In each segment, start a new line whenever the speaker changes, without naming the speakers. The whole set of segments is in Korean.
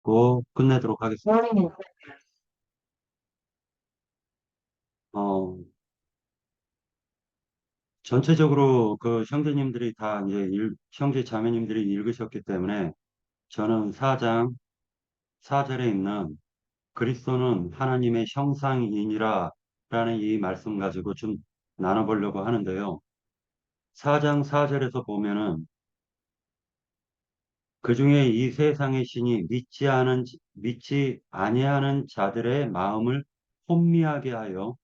듣고 끝내도록 하겠습니다. 어, 전체적으로 그 형제님들이 다 이제 형제 자매님들이 읽으셨기 때문에 저는 4장 4절에 있는 그리스도는 하나님의 형상이니라 라는 이 말씀 가지고 좀 나눠보려고 하는데요. 4장 4절에서 보면은 그 중에 이 세상의 신이 믿지 아니하는 자들의 마음을 혼미하게 하여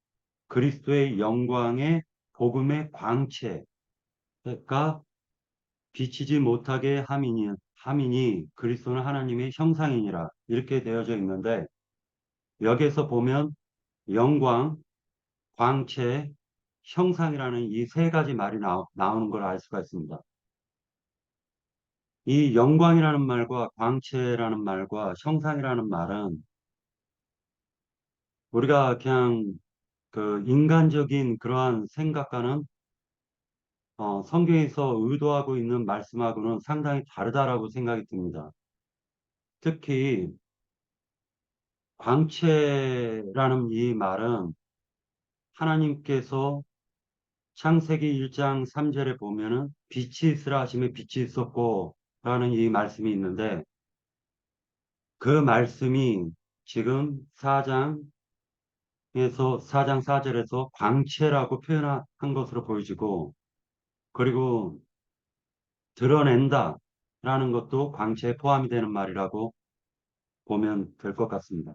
그리스도의 영광의 복음의 광채가 비치지 못하게 함이니 그리스도는 하나님의 형상이니라 이렇게 되어져 있는데 여기에서 보면 영광, 광채, 형상이라는 이 세 가지 말이 나오는 걸 알 수가 있습니다. 이 영광이라는 말과 광채라는 말과 형상이라는 말은 우리가 그냥 그 인간적인 그러한 생각과는 성경에서 의도하고 있는 말씀하고는 상당히 다르다라고 생각이 듭니다. 특히 광채라는 이 말은 하나님께서 창세기 1장 3절에 보면은 빛이 있으라 하시며 빛이 있었고 라는 이 말씀이 있는데 그 말씀이 지금 4장 4절에서 광채라고 표현한 것으로 보여지고 그리고 드러낸다 라는 것도 광채에 포함이 되는 말이라고 보면 될 것 같습니다.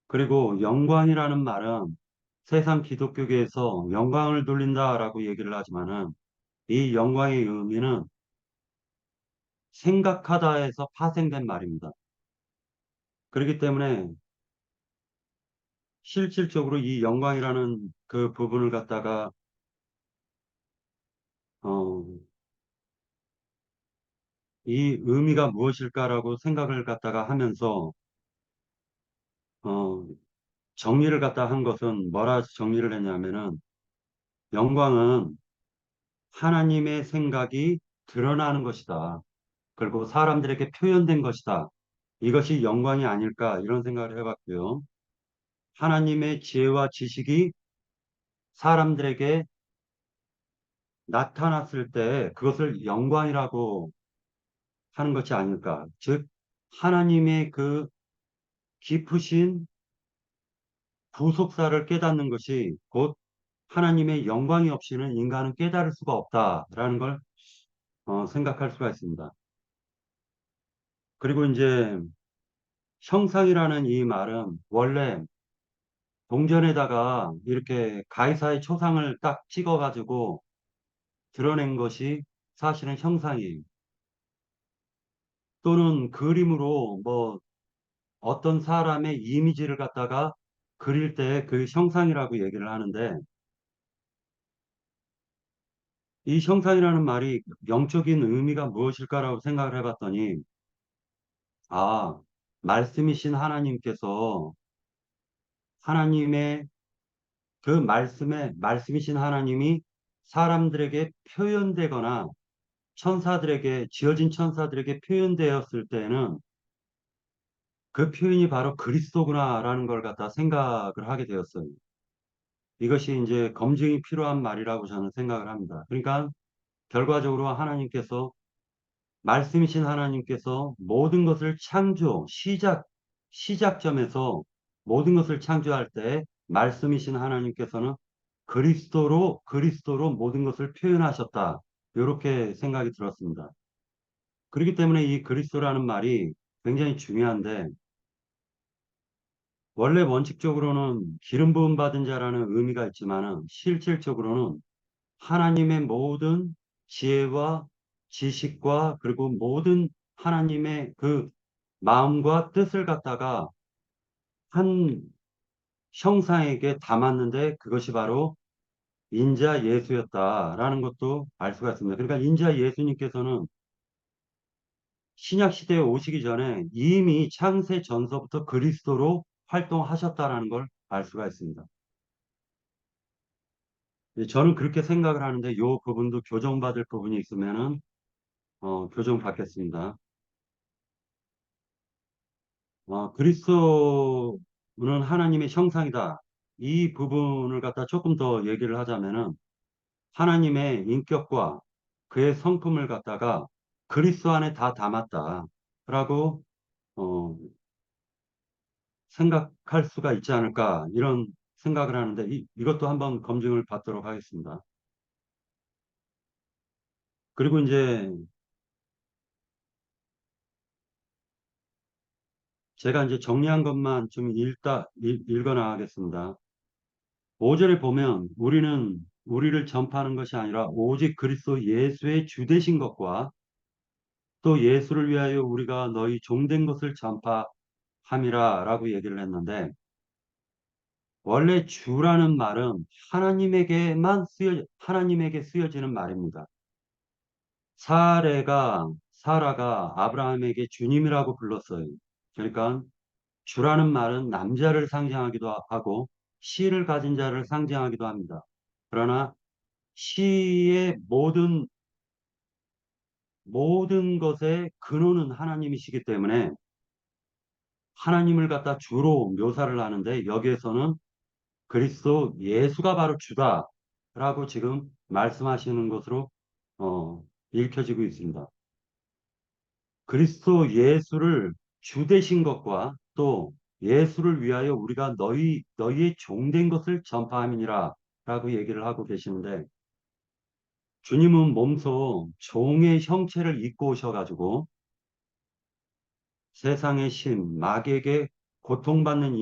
그리고 영광이라는 말은 세상 기독교계에서 영광을 돌린다라고 얘기를 하지만은 이 영광의 의미는 생각하다에서 파생된 말입니다. 그렇기 때문에 실질적으로 이 영광이라는 그 부분을 갖다가 어, 이 의미가 무엇일까라고 생각을 갖다가 하면서 어, 정리를 갖다 한 것은 뭐라 정리를 했냐면은 영광은 하나님의 생각이 드러나는 것이다. 그리고 사람들에게 표현된 것이다. 이것이 영광이 아닐까 이런 생각을 해봤고요. 하나님의 지혜와 지식이 사람들에게 나타났을 때 그것을 영광이라고 하는 것이 아닐까. 즉, 하나님의 그 깊으신 구속사를 깨닫는 것이 곧 하나님의 영광이 없이는 인간은 깨달을 수가 없다라는 걸 생각할 수가 있습니다. 그리고 이제 형상이라는 이 말은 원래 동전에다가 이렇게 가이사의 초상을 딱 찍어가지고 드러낸 것이 사실은 형상이에요. 또는 그림으로 뭐 어떤 사람의 이미지를 갖다가 그릴 때 그 형상이라고 얘기를 하는데 이 형상이라는 말이 영적인 의미가 무엇일까라고 생각을 해봤더니 아, 말씀이신 하나님께서 하나님의 그 말씀이신 하나님이 사람들에게 표현되거나 지어진 천사들에게 표현되었을 때는 그 표현이 바로 그리스도구나라는 걸 갖다 생각을 하게 되었어요. 이것이 이제 검증이 필요한 말이라고 저는 생각을 합니다. 그러니까 결과적으로 말씀이신 하나님께서 모든 것을 시작점에서 모든 것을 창조할 때 말씀이신 하나님께서는 그리스도로 모든 것을 표현하셨다. 이렇게 생각이 들었습니다. 그렇기 때문에 이 그리스도라는 말이 굉장히 중요한데 원래 원칙적으로는 기름 부음 받은 자라는 의미가 있지만은 실질적으로는 하나님의 모든 지혜와 지식과 그리고 모든 하나님의 그 마음과 뜻을 갖다가 한 형상에게 담았는데 그것이 바로 인자 예수였다라는 것도 알 수가 있습니다. 그러니까 인자 예수님께서는 신약 시대에 오시기 전에 이미 창세 전서부터 그리스도로 활동하셨다라는 걸 알 수가 있습니다. 저는 그렇게 생각을 하는데 이 부분도 교정받을 부분이 있으면은 교정받겠습니다. 그리스도는 하나님의 형상이다. 이 부분을 갖다 조금 더 얘기를 하자면은 하나님의 인격과 그의 성품을 갖다가 그리스도 안에 다 담았다라고 어, 생각할 수가 있지 않을까 이런 생각을 하는데 이것도 한번 검증을 받도록 하겠습니다. 그리고 이제 제가 이제 정리한 것만 좀 읽어 나가겠습니다. 5절에 보면 우리를 전파하는 것이 아니라 오직 그리스도 예수의 주 되신 것과 또 예수를 위하여 우리가 너희 종된 것을 전파함이라 라고 얘기를 했는데 원래 주라는 말은 하나님에게 쓰여지는 말입니다. 사라가 아브라함에게 주님이라고 불렀어요. 그러니까 주라는 말은 남자를 상징하기도 하고 씨를 가진 자를 상징하기도 합니다. 그러나 시의 모든 것의 근원은 하나님이시기 때문에 하나님을 갖다 주로 묘사를 하는데 여기에서는 그리스도 예수가 바로 주다라고 지금 말씀하시는 것으로 읽혀지고 있습니다. 그리스도 예수를 주 되신 것과 또 예수를 위하여 우리가 너희의 종된 것을 전파함이니라 라고 얘기를 하고 계시는데 주님은 몸소 종의 형체를 입고 오셔가지고 세상의 신, 마귀에게 고통받는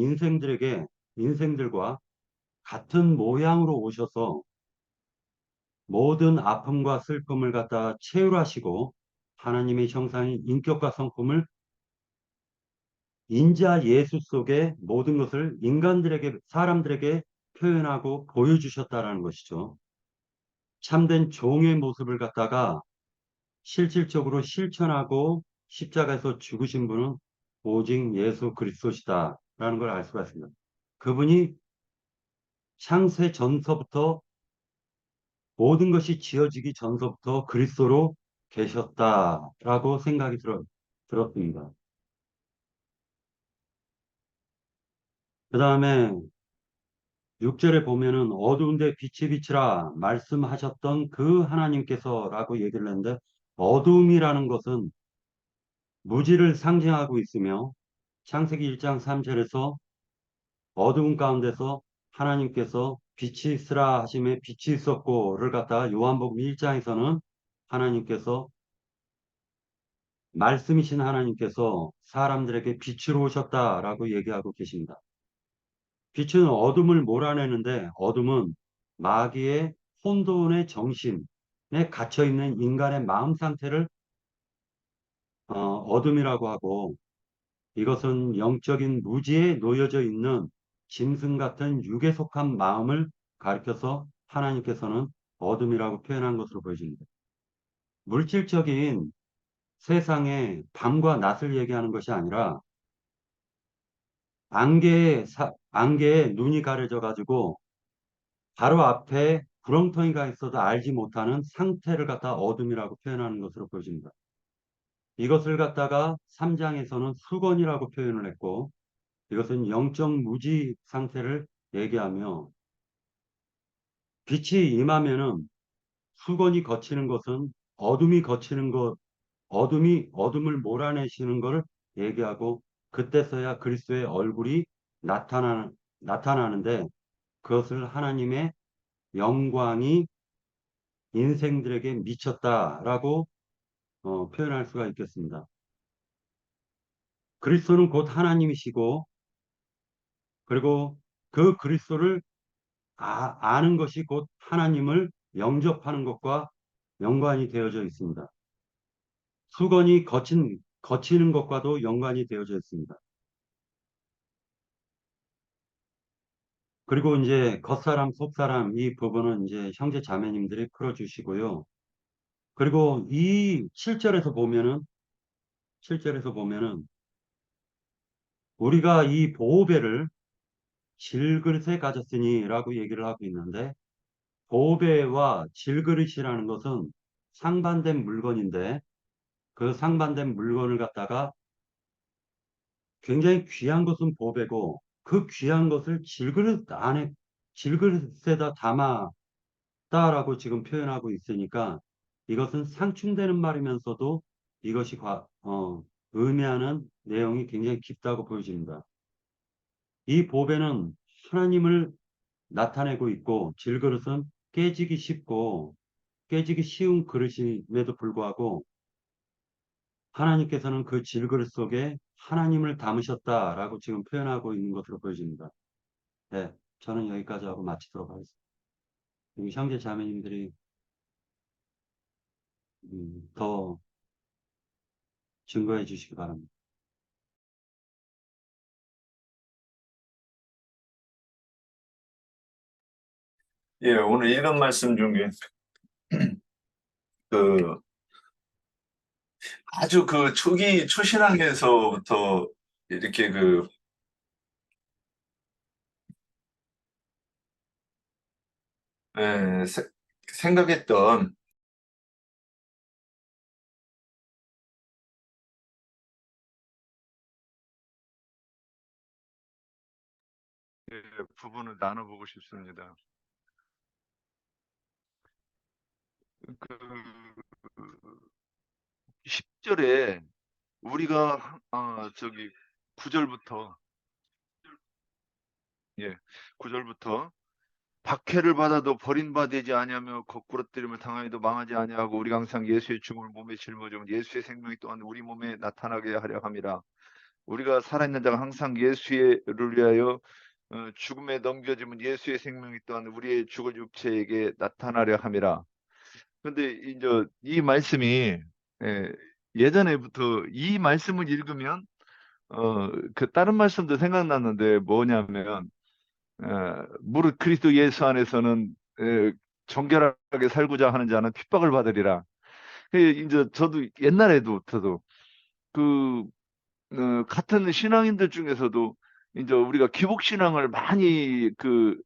인생들과 같은 모양으로 오셔서 모든 아픔과 슬픔을 갖다 채울하시고 하나님의 형상인 인격과 성품을 인자 예수 속에 모든 것을 사람들에게 표현하고 보여주셨다라는 것이죠. 참된 종의 모습을 갖다가 실질적으로 실천하고 십자가에서 죽으신 분은 오직 예수 그리스도시다라는 걸 알 수가 있습니다. 그분이 창세 전서부터 모든 것이 지어지기 전서부터 그리스도로 계셨다라고 생각이 들었습니다. 그 다음에 6절에 보면은 어두운데 빛이 비치라 말씀하셨던 그 하나님께서라고 얘기를 했는데 어두움이라는 것은 무지를 상징하고 있으며 창세기 1장 3절에서 어두운 가운데서 하나님께서 빛이 있으라 하심에 빛이 있었고를 갖다가 요한복음 1장에서는 하나님께서 말씀이신 하나님께서 사람들에게 빛으로 오셨다라고 얘기하고 계십니다. 빛은 어둠을 몰아내는데 어둠은 마귀의 혼돈의 정신에 갇혀 있는 인간의 마음 상태를 어둠이라고 하고 이것은 영적인 무지에 놓여져 있는 짐승 같은 육에 속한 마음을 가리켜서 하나님께서는 어둠이라고 표현한 것으로 보여집니다. 물질적인 세상의 밤과 낮을 얘기하는 것이 아니라 안개에 눈이 가려져 가지고 바로 앞에 구렁텅이가 있어도 알지 못하는 상태를 갖다 어둠이라고 표현하는 것으로 보여집니다. 이것을 갖다가 3장에서는 수건이라고 표현을 했고 이것은 영적 무지 상태를 얘기하며 빛이 임하면은 수건이 거치는 것은 어둠이 어둠을 몰아내시는 것을 얘기하고 그때서야 그리스도의 얼굴이 나타나는데 그것을 하나님의 영광이 인생들에게 미쳤다라고 표현할 수가 있겠습니다. 그리스도는 곧 하나님이시고 그리고 그 그리스도를 아는 것이 곧 하나님을 영접하는 것과 연관이 되어져 있습니다. 수건이 거치는 것과도 연관이 되어져 있습니다. 그리고 이제 겉사람, 속사람 이 부분은 이제 형제 자매님들이 풀어주시고요. 그리고 이 7절에서 보면은 우리가 이 보배를 질그릇에 가졌으니라고 얘기를 하고 있는데 보배와 질그릇이라는 것은 상반된 물건인데 그 상반된 물건을 갖다가 굉장히 귀한 것은 보배고 그 귀한 것을 질그릇 안에 질그릇에다 담았다라고 지금 표현하고 있으니까 이것은 상충되는 말이면서도 이것이 의미하는 내용이 굉장히 깊다고 보여집니다. 이 보배는 하나님을 나타내고 있고 질그릇은 깨지기 쉽고 깨지기 쉬운 그릇임에도 불구하고 하나님께서는 그 질그릇 속에 하나님을 담으셨다라고 지금 표현하고 있는 것으로 보여집니다. 네, 저는 여기까지 하고 마치도록 하겠습니다. 여기 형제 자매님들이 더 증거해 주시기 바랍니다.
예, 오늘 이런 말씀 중에 그 아주 그 초기 초신앙에서부터 이렇게 예, 생각했던 예, 부분을 나눠보고 싶습니다. 그 10절에 우리가 저기 9절부터 예, 9절부터 박해를 받아도 버림받지 아니하며 거꾸러뜨림을 당하여도 망하지 아니하고 우리가 항상 예수의 죽음을 몸에 짊어지고 예수의 생명이 또한 우리 몸에 나타나게 하려 함이라. 우리가 살아있는 자가 항상 예수를 위하여 죽음에 넘겨지면 예수의 생명이 또한 우리의 죽을 육체에게 나타나려 함이라. 근데 이제 이 말씀이 예, 예전에부터 이 말씀을 읽으면 그 다른 말씀도 생각났는데 뭐냐면 무릇 그리스도 예수 안에서는 정결하게 살고자 하는 자는 핍박을 받으리라. 이제 저도 옛날에도 저도 그 같은 신앙인들 중에서도 이제 우리가 기복신앙을 많이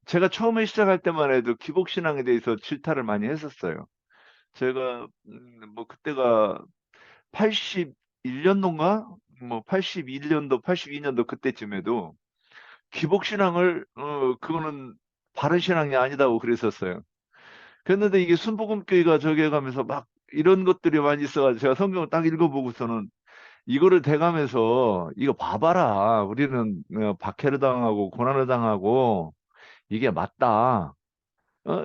제가 처음에 시작할 때만 해도 기복신앙에 대해서 질타를 많이 했었어요. 제가 뭐 그때가 81년도인가 뭐 81년도 82년도 그때쯤에도 기복신앙을 그거는 바른 신앙이 아니다고 그랬었어요. 그랬는데 이게 순복음교회가 저기 가면서 막 이런 것들이 많이 있어가지고 제가 성경을 딱 읽어보고서는 이거를 대가면서 이거 봐봐라. 우리는 박해를 당하고 고난을 당하고 이게 맞다.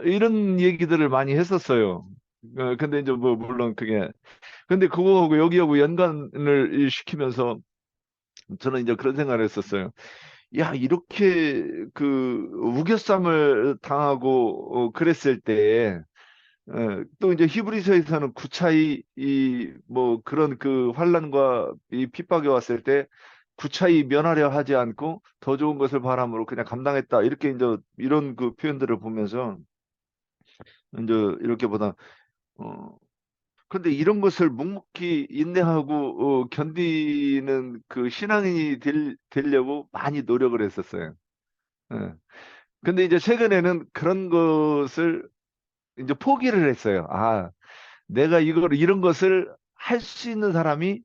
이런 얘기들을 많이 했었어요. 근데 이제 뭐 물론 그게 근데 그거하고 여기하고 연관을 시키면서 저는 이제 그런 생각을 했었어요. 야, 이렇게 우겨쌈을 당하고 그랬을 때 또 이제 히브리서에서는 구차히 이 뭐 그런 그 환난과 이 핍박이 왔을 때 구차히 면하려 하지 않고 더 좋은 것을 바람으로 그냥 감당했다. 이렇게 이제 이런 그 표현들을 보면서 이제 이렇게 보다 어 근데 이런 것을 묵묵히 인내하고 견디는 그 신앙인이 되려고 많이 노력을 했었어요. 예. 근데 이제 최근에는 그런 것을 이제 포기를 했어요. 아, 내가 이런 것을 할 수 있는 사람이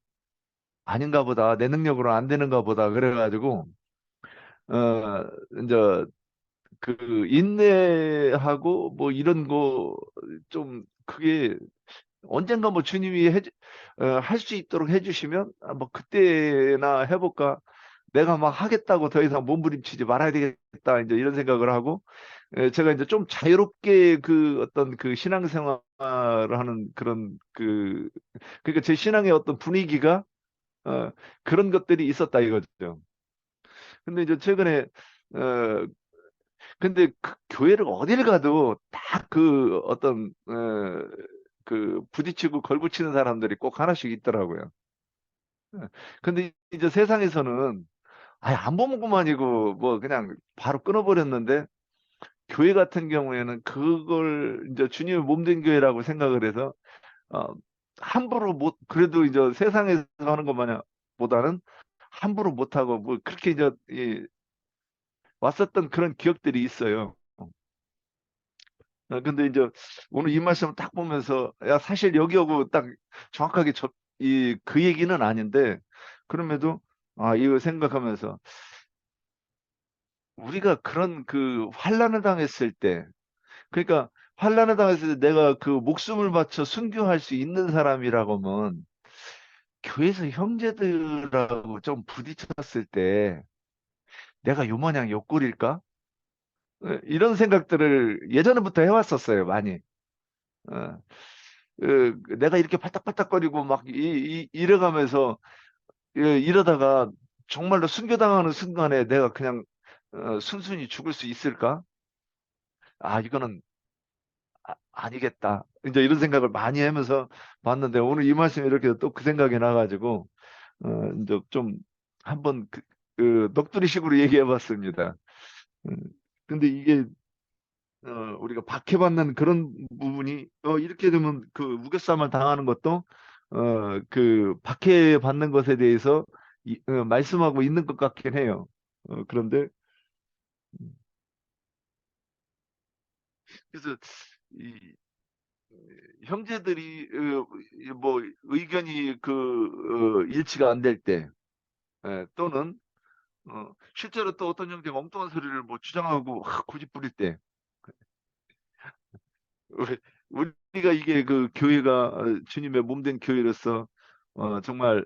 아닌가 보다. 내 능력으로 안 되는가 보다. 그래가지고, 이제 인내하고 뭐 이런 거 좀 그게 언젠가 뭐 주님이 할 수 있도록 해주시면 뭐 그때나 해볼까. 내가 막 하겠다고 더 이상 몸부림치지 말아야 되겠다. 이제 이런 생각을 하고, 제가 이제 좀 자유롭게 어떤 신앙생활을 하는 그런 그러니까 제 신앙의 어떤 분위기가 어, 그런 것들이 있었다 이거죠. 근데 이제 최근에 어, 근데 그 교회를 어딜 가도 다 어떤 부딪히고 걸부치는 사람들이 꼭 하나씩 있더라고요. 근데 이제 세상에서는 아예 안 보면 그만이고 뭐 그냥 바로 끊어버렸는데 교회 같은 경우에는 그걸 이제 주님의 몸된 교회라고 생각을 해서 어, 함부로 못 그래도 이제 세상에서 하는 것 마냥 보다는 함부로 못하고 뭐 그렇게 이제 왔었던 그런 기억들이 있어요. 근데 이제 오늘 이 말씀을 딱 보면서 야 사실 여기하고 딱 정확하게 그 얘기는 아닌데 그럼에도 이거 생각하면서 우리가 그런 그 환란을 당했을 때, 그러니까 환란을 당했을 때 내가 그 목숨을 바쳐 순교할 수 있는 사람이라고 하면 교회에서 형제들하고 좀 부딪혔을 때 내가 요마냥 옆구리일까? 이런 생각들을 예전부터 해왔었어요, 많이. 어, 내가 이렇게 팔딱팔딱거리고 막 이래가면서 이러다가 정말로 순교당하는 순간에 내가 그냥 순순히 죽을 수 있을까? 이거는 아니겠다. 이제 이런 생각을 많이 하면서 봤는데 오늘 이 말씀이 이렇게 또 그 생각이 나가지고 이제 좀 한번 넋두리식으로 얘기해 봤습니다. 음, 근데 이게 우리가 박해받는 그런 부분이 이렇게 되면 그 우겨쌈을 당하는 것도 그 박해받는 것에 대해서 말씀하고 있는 것 같긴 해요. 그런데 그래서 이 형제들이 뭐 의견이 일치가 안 될 때, 또는 실제로 또 어떤 형제가 엉뚱한 소리를 뭐 주장하고 고집 부릴 때, 우리- 우리가 이게 그 교회가 주님의 몸된 교회로서 정말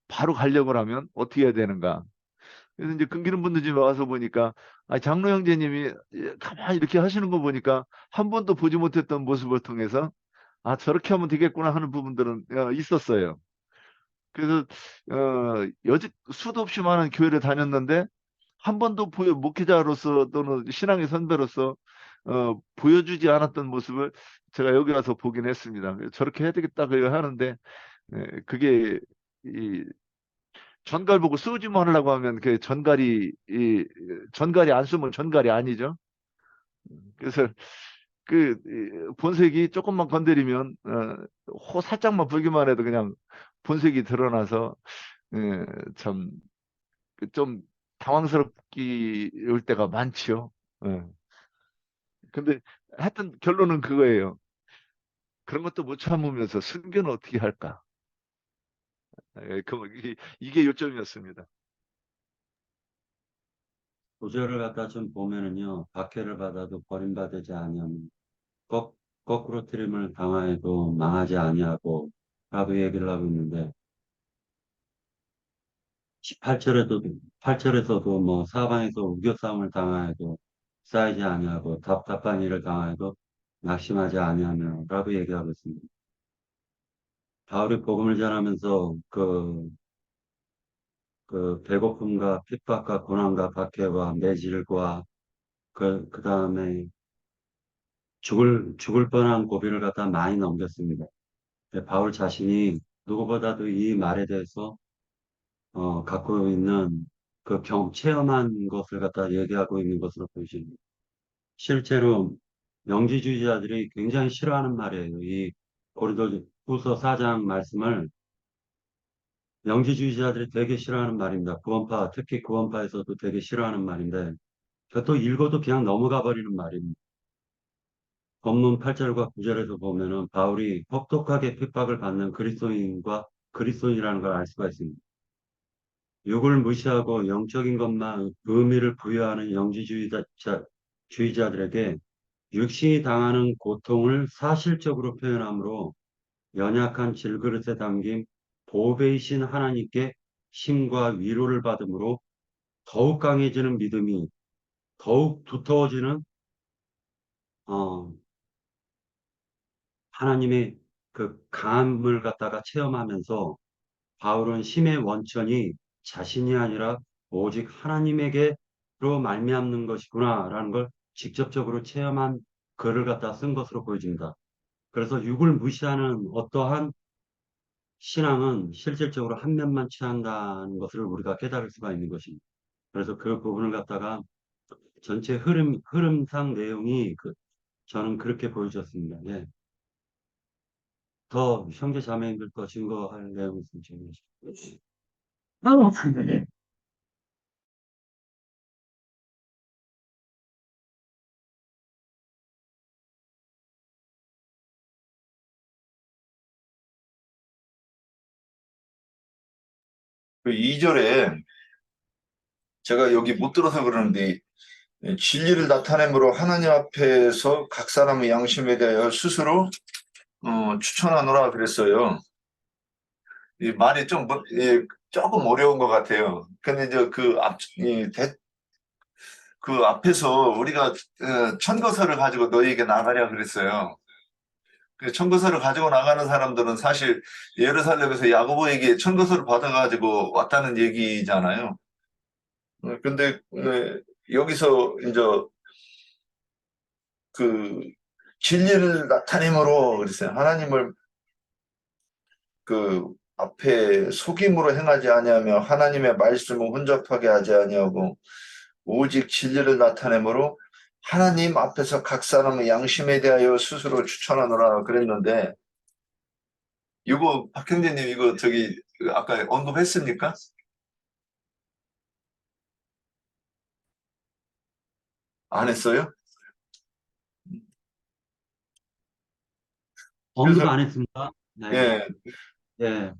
바로 가려고 하면 어떻게 해야 되는가? 그래서 이제 끊기는 분들 집에 와서 보니까 장로 형제님이 가만히 이렇게 하시는 거 보니까 한 번도 보지 못했던 모습을 통해서 저렇게 하면 되겠구나 하는 부분들은 있었어요. 그래서 여직 수도 없이 많은 교회를 다녔는데 한 번도 목회자로서 또는 신앙의 선배로서 보여주지 않았던 모습을 제가 여기 와서 보긴 했습니다. 저렇게 해야 되겠다 그 하는데 그게 이 전갈 보고 쓰지만 하려고 하면 그 전갈이 안 쓰면 전갈이 아니죠. 그래서 본색이 조금만 건드리면 호 살짝만 불기만 해도 그냥 본색이 드러나서 참 좀 당황스럽기 올 때가 많지요. 예. 근데 하여튼 결론은 그거예요. 그런 것도 못 참으면서 순교는 어떻게 할까? 이게 요점이었습니다.
구절을 갖다 좀 보면은요, 박해를 받아도 버림받지 아니하면 거, 거꾸로 트림을 당하여도 망하지 아니하고 라고 얘기를 하고 있는데 18절에도 8절에서도 뭐 사방에서 우겨싸움을 당하여도 쌓이지 아니하고 답답한 일을 당하여도 낙심하지 아니하며 라고 얘기하고 있습니다. 바울이 복음을 전하면서 그 배고픔과 핍박과 고난과 박해와 매질과 그 다음에 죽을 뻔한 고비를 갖다 많이 넘겼습니다. 바울 자신이 누구보다도 이 말에 대해서 갖고 있는 체험한 것을 갖다 얘기하고 있는 것으로 보여집니다. 실제로 영지주의자들이 굉장히 싫어하는 말이에요. 이 고린도후서 4장 말씀을 영지주의자들이 되게 싫어하는 말입니다. 구원파, 특히 구원파에서도 되게 싫어하는 말인데, 또 읽어도 그냥 넘어가 버리는 말입니다. 본문 8절과 9절에서 보면은 바울이 혹독하게 핍박을 받는 그리스도인과 그리스도인이라는 걸 알 수가 있습니다. 육을 무시하고 영적인 것만 의미를 부여하는 주의자들에게 육신이 당하는 고통을 사실적으로 표현하므로 연약한 질그릇에 담긴 보배이신 하나님께 힘과 위로를 받음으로 더욱 강해지는 믿음이 더욱 두터워지는 어, 하나님의 그 강함을 갖다가 체험하면서 바울은 힘의 원천이 자신이 아니라 오직 하나님에게로 말미암는 것이구나라는 걸 직접적으로 체험한 글을 갖다 쓴 것으로 보여집니다. 그래서 육을 무시하는 어떠한 신앙은 실질적으로 한 면만 취한다는 것을 우리가 깨달을 수가 있는 것입니다. 그래서 그 부분을 갖다가 전체 흐름상 내용이 저는 그렇게 보여졌습니다. 예. 더 형제 자매님들 더 증거할 내용이 있으면 증거해 주십시오.
그 2절에 제가 여기 못 들어서 그러는데 진리를 나타내므로 하나님 앞에서 각 사람의 양심에 대하여 스스로 추천하노라 그랬어요. 이 말이 좀 조금 어려운 것 같아요. 근데 이제 그 앞에서 우리가 천거서를 가지고 너희에게 나가랴 그랬어요. 그 천거서를 가지고 나가는 사람들은 사실 예루살렘에서 야고보에게 천거서를 받아가지고 왔다는 얘기잖아요. 근데 여기서 이제 그 진리를 나타내므로 그랬어요. 하나님을 그 앞에 속임으로 행하지 아니하며 하나님의 말씀을 혼잡하게 하지 아니하고 오직 진리를 나타내므로 하나님 앞에서 각 사람의 양심에 대하여 스스로 추천하노라 그랬는데 이거 박형제님 이거 저기 아까 언급했습니까? 안 했어요?
언급
그래서
안 했습니다. 네,
예,
예.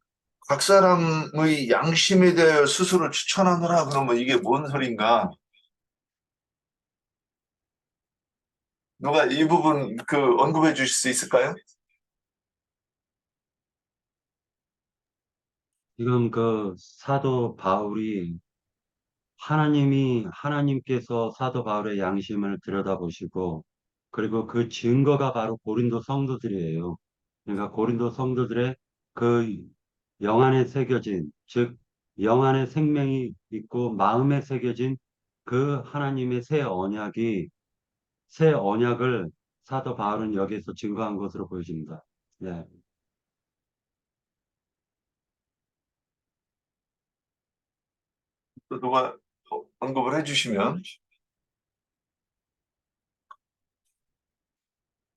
각 사람의 양심에 대하여 스스로 추천하노라 그러면 이게 뭔 소린가? 누가 이 부분 언급해 주실 수 있을까요?
지금 그 사도 바울이 하나님께서 사도 바울의 양심을 들여다보시고, 그리고 그 증거가 바로 고린도 성도들이에요. 그러니까 고린도 성도들의 그 영 안에 새겨진, 즉, 영 안에 생명이 있고 마음에 새겨진 그 하나님의 새 언약을 사도 바울은 여기에서 증거한 것으로 보여집니다. 네.
또 누가 언급을 해주시면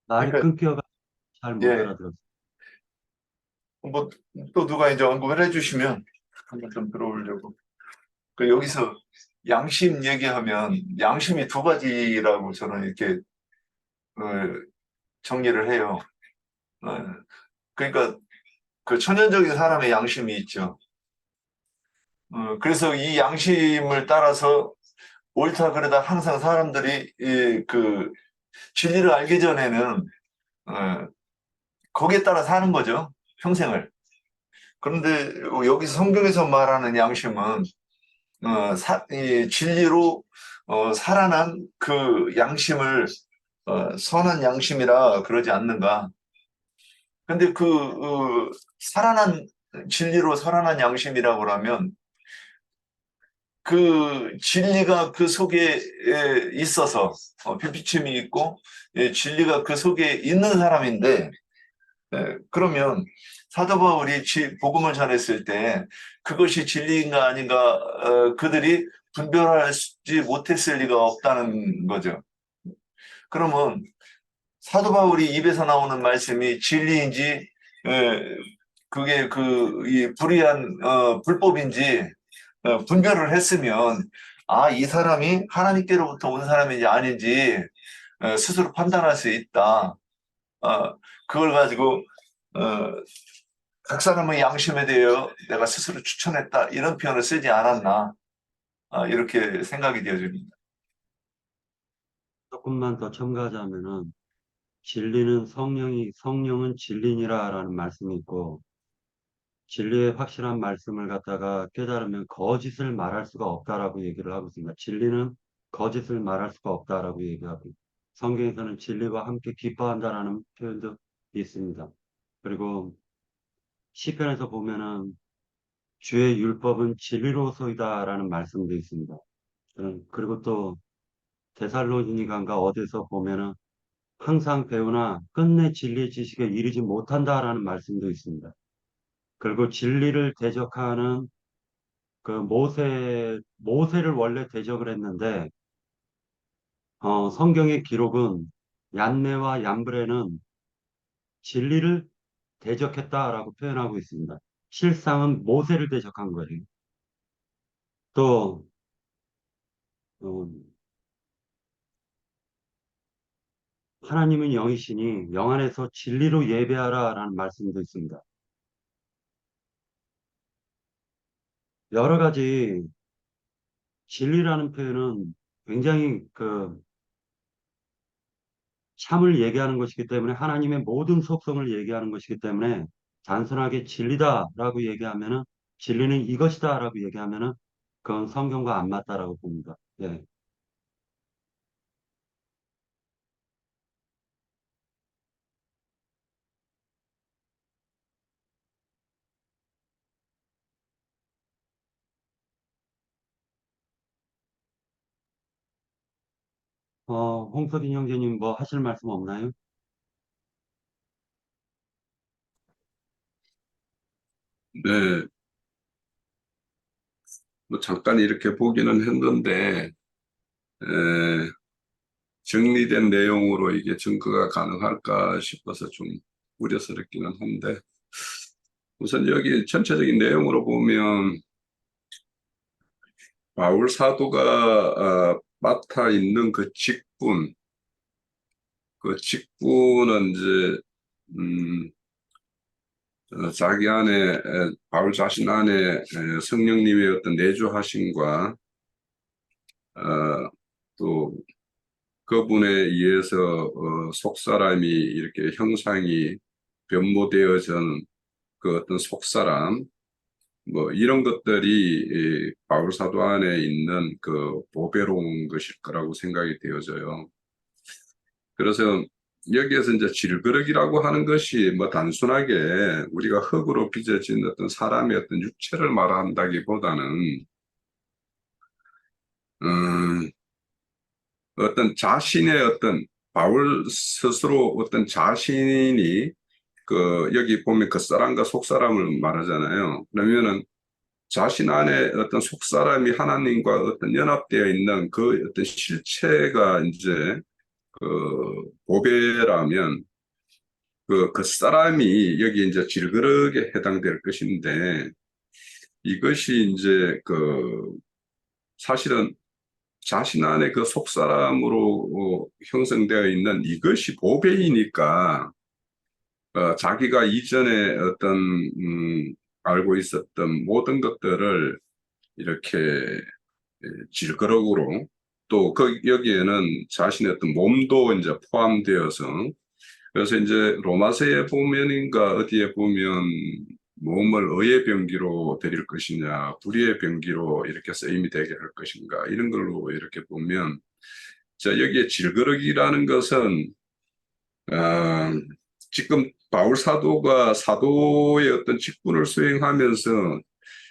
말이
그러니까
끊겨가 잘 못
예,
알아들었어요.
뭐 또 누가 이제 언급을 해주시면 한번 좀 들어오려고. 여기서 양심 얘기하면 양심이 두 가지라고 저는 이렇게 어, 정리를 해요. 어, 그러니까 그 천연적인 사람의 양심이 있죠. 그래서 이 양심을 따라서 옳다 그러다 항상 사람들이 진리를 알기 전에는 어, 거기에 따라 사는 거죠. 평생을. 그런데 여기서 성경에서 말하는 양심은 이 진리로 살아난 그 양심을 선한 양심이라 그러지 않는가. 근데 살아난 진리로 살아난 양심이라고 하면 그 진리가 그 속에 있어서 빛비침이 있고 진리가 그 속에 있는 사람인데 그러면 사도 바울이 복음을 전했을 때 그것이 진리인가 아닌가 그들이 분별하지 못했을 리가 없다는 거죠. 그러면 사도 바울이 입에서 나오는 말씀이 진리인지 그게 이 불의한 불법인지 분별을 했으면 이 사람이 하나님께로부터 온 사람인지 아닌지 스스로 판단할 수 있다. 그걸 가지고 어, 각 사람의 양심에 대하여 내가 스스로 추천했다 이런 표현을 쓰지 않았나 이렇게 생각이 되어집니다.
조금만 더 첨가하자면은 성령은 진리니라라는 말씀이 있고 진리의 확실한 말씀을 갖다가 깨달으면 거짓을 말할 수가 없다라고 얘기를 하고 있습니다. 진리는 거짓을 말할 수가 없다라고 얘기하고 성경에서는 진리와 함께 기뻐한다라는 표현도 있습니다. 그리고 시편에서 보면은 주의 율법은 진리로소이다라는 말씀도 있습니다. 그리고 또 데살로니가인가 어디서 보면은 항상 배우나 끝내 진리의 지식에 이르지 못한다라는 말씀도 있습니다. 그리고 진리를 대적하는 그 모세를 원래 대적을 했는데, 성경의 기록은 얀네와 얀브레는 진리를 대적했다라고 표현하고 있습니다. 실상은 모세를 대적한 거예요. 또, 어, 하나님은 영이시니 영 안에서 진리로 예배하라라는 말씀도 있습니다. 여러 가지 진리라는 표현은 굉장히 참을 얘기하는 것이기 때문에 하나님의 모든 속성을 얘기하는 것이기 때문에 단순하게 진리다라고 얘기하면은 진리는 이것이다라고 얘기하면은 그건 성경과 안 맞다라고 봅니다. 예. 홍석인 형제님 뭐 하실 말씀 없나요?
네, 뭐 잠깐 이렇게 보기는 했는데, 에, 정리된 내용으로 이게 증거가 가능할까 싶어서 좀 우려스럽기는 한데, 우선 여기 전체적인 내용으로 보면, 바울 사도가 맡아 있는 그 직분은 이제, 음, 자기 안에, 바울 자신 안에 성령님의 어떤 내주하심과, 또 그분에 의해서 속사람이 이렇게 형상이 변모되어진 그 어떤 속사람, 뭐 이런 것들이 이 바울 사도 안에 있는 그 보배로운 것일 거라고 생각이 되어져요. 그래서 여기에서 이제 질그릇이라고 하는 것이 뭐 단순하게 우리가 흙으로 빚어진 어떤 사람의 어떤 육체를 말한다기보다는 음, 어떤 자신의 어떤 바울 스스로 어떤 자신이 여기 보면 겉사람과 속사람을 말하잖아요. 그러면은 자신 안에 어떤 속사람이 하나님과 어떤 연합되어 있는 그 어떤 실체가 이제 보배라면 겉사람이 여기 이제 질그릇에 해당될 것인데 이것이 이제 사실은 자신 안에 그 속사람으로 형성되어 있는 이것이 보배이니까 자기가 이전에 어떤 알고 있었던 모든 것들을 이렇게 질그릇으로 또 여기에는 자신의 어떤 몸도 이제 포함되어서 그래서 이제 로마서에 보면인가 어디에 보면 몸을 의의 병기로 드릴 것이냐 불의의 병기로 이렇게 쓰임이 되게 할 것인가 이런 걸로 이렇게 보면 자 여기에 질그릇이라는 것은 어, 지금 바울 사도가 사도의 어떤 직분을 수행하면서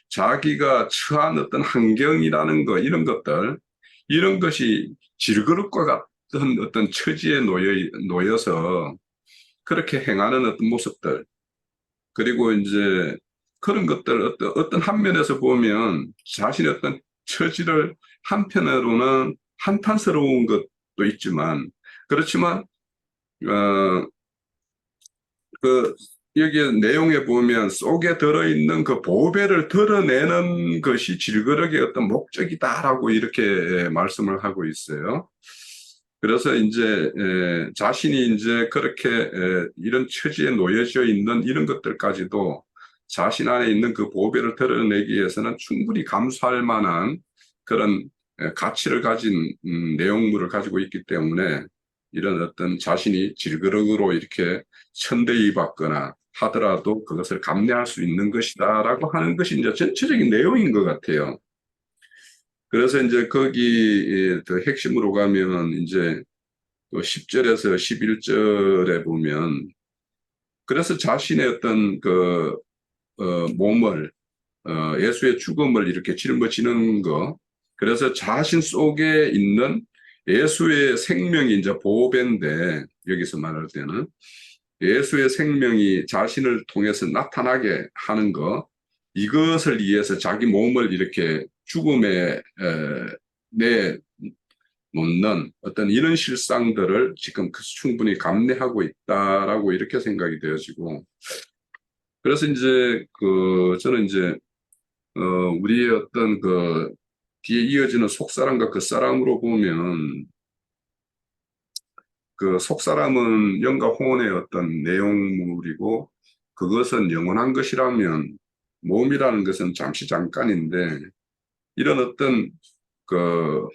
자기가 처한 어떤 환경이라는 거, 이런 것이 질그릇과 같은 어떤 처지에 놓여서 그렇게 행하는 어떤 모습들, 그리고 이제 그런 것들, 어떤 한 면에서 보면 자신의 어떤 처지를 한편으로는 한탄스러운 것도 있지만, 그렇지만, 어, 그 여기 내용에 보면 속에 들어있는 그 보배를 드러내는 것이 질그릇의 어떤 목적이다라고 이렇게 말씀을 하고 있어요. 그래서 이제 자신이 이제 그렇게 이런 처지에 놓여져 있는 이런 것들까지도 자신 안에 있는 그 보배를 드러내기 위해서는 충분히 감수할 만한 그런 가치를 가진 내용물을 가지고 있기 때문에 이런 어떤 자신이 질그릇으로 이렇게 천대이 받거나 하더라도 그것을 감내할 수 있는 것이다라고 하는 것이 이제 전체적인 내용인 것 같아요. 그래서 이제 거기 더 핵심으로 가면 이제 10절에서 11절에 보면 그래서 자신의 어떤 몸을 예수의 죽음을 이렇게 짊어지는 거 그래서 자신 속에 있는 예수의 생명이 이제 보배인데 여기서 말할 때는 예수의 생명이 자신을 통해서 나타나게 하는 것, 이것을 위해서 자기 몸을 이렇게 죽음에 내놓는 어떤 이런 실상들을 지금 충분히 감내하고 있다라고 이렇게 생각이 되어지고, 그래서 이제 저는 이제 우리의 어떤 뒤에 이어지는 속사람과 겉사람으로 보면 속사람은 영과 혼의 어떤 내용물이고 그것은 영원한 것이라면 몸이라는 것은 잠시 잠깐인데 이런 어떤 그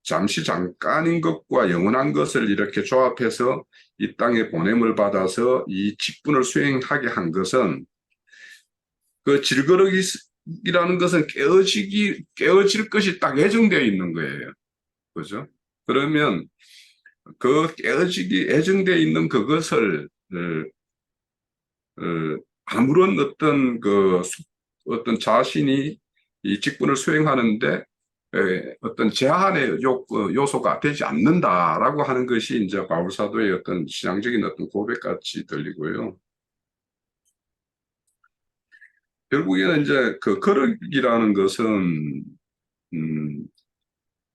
잠시 잠깐인 것과 영원한 것을 이렇게 조합해서 이 땅에 보냄을 받아서 이 직분을 수행하게 한 것은 그 질거럭이라는 것은 깨어질 것이 딱 예정되어 있는 거예요. 그죠? 그러면 그 깨어지기 예정되어 있는 그것을 아무런 어떤 자신이 이 직분을 수행하는데 어떤 제한의 요소가 되지 않는다라고 하는 것이 이제 바울 사도의 어떤 신앙적인 어떤 고백같이 들리고요. 결국에는 이제 그 거룩이라는 것은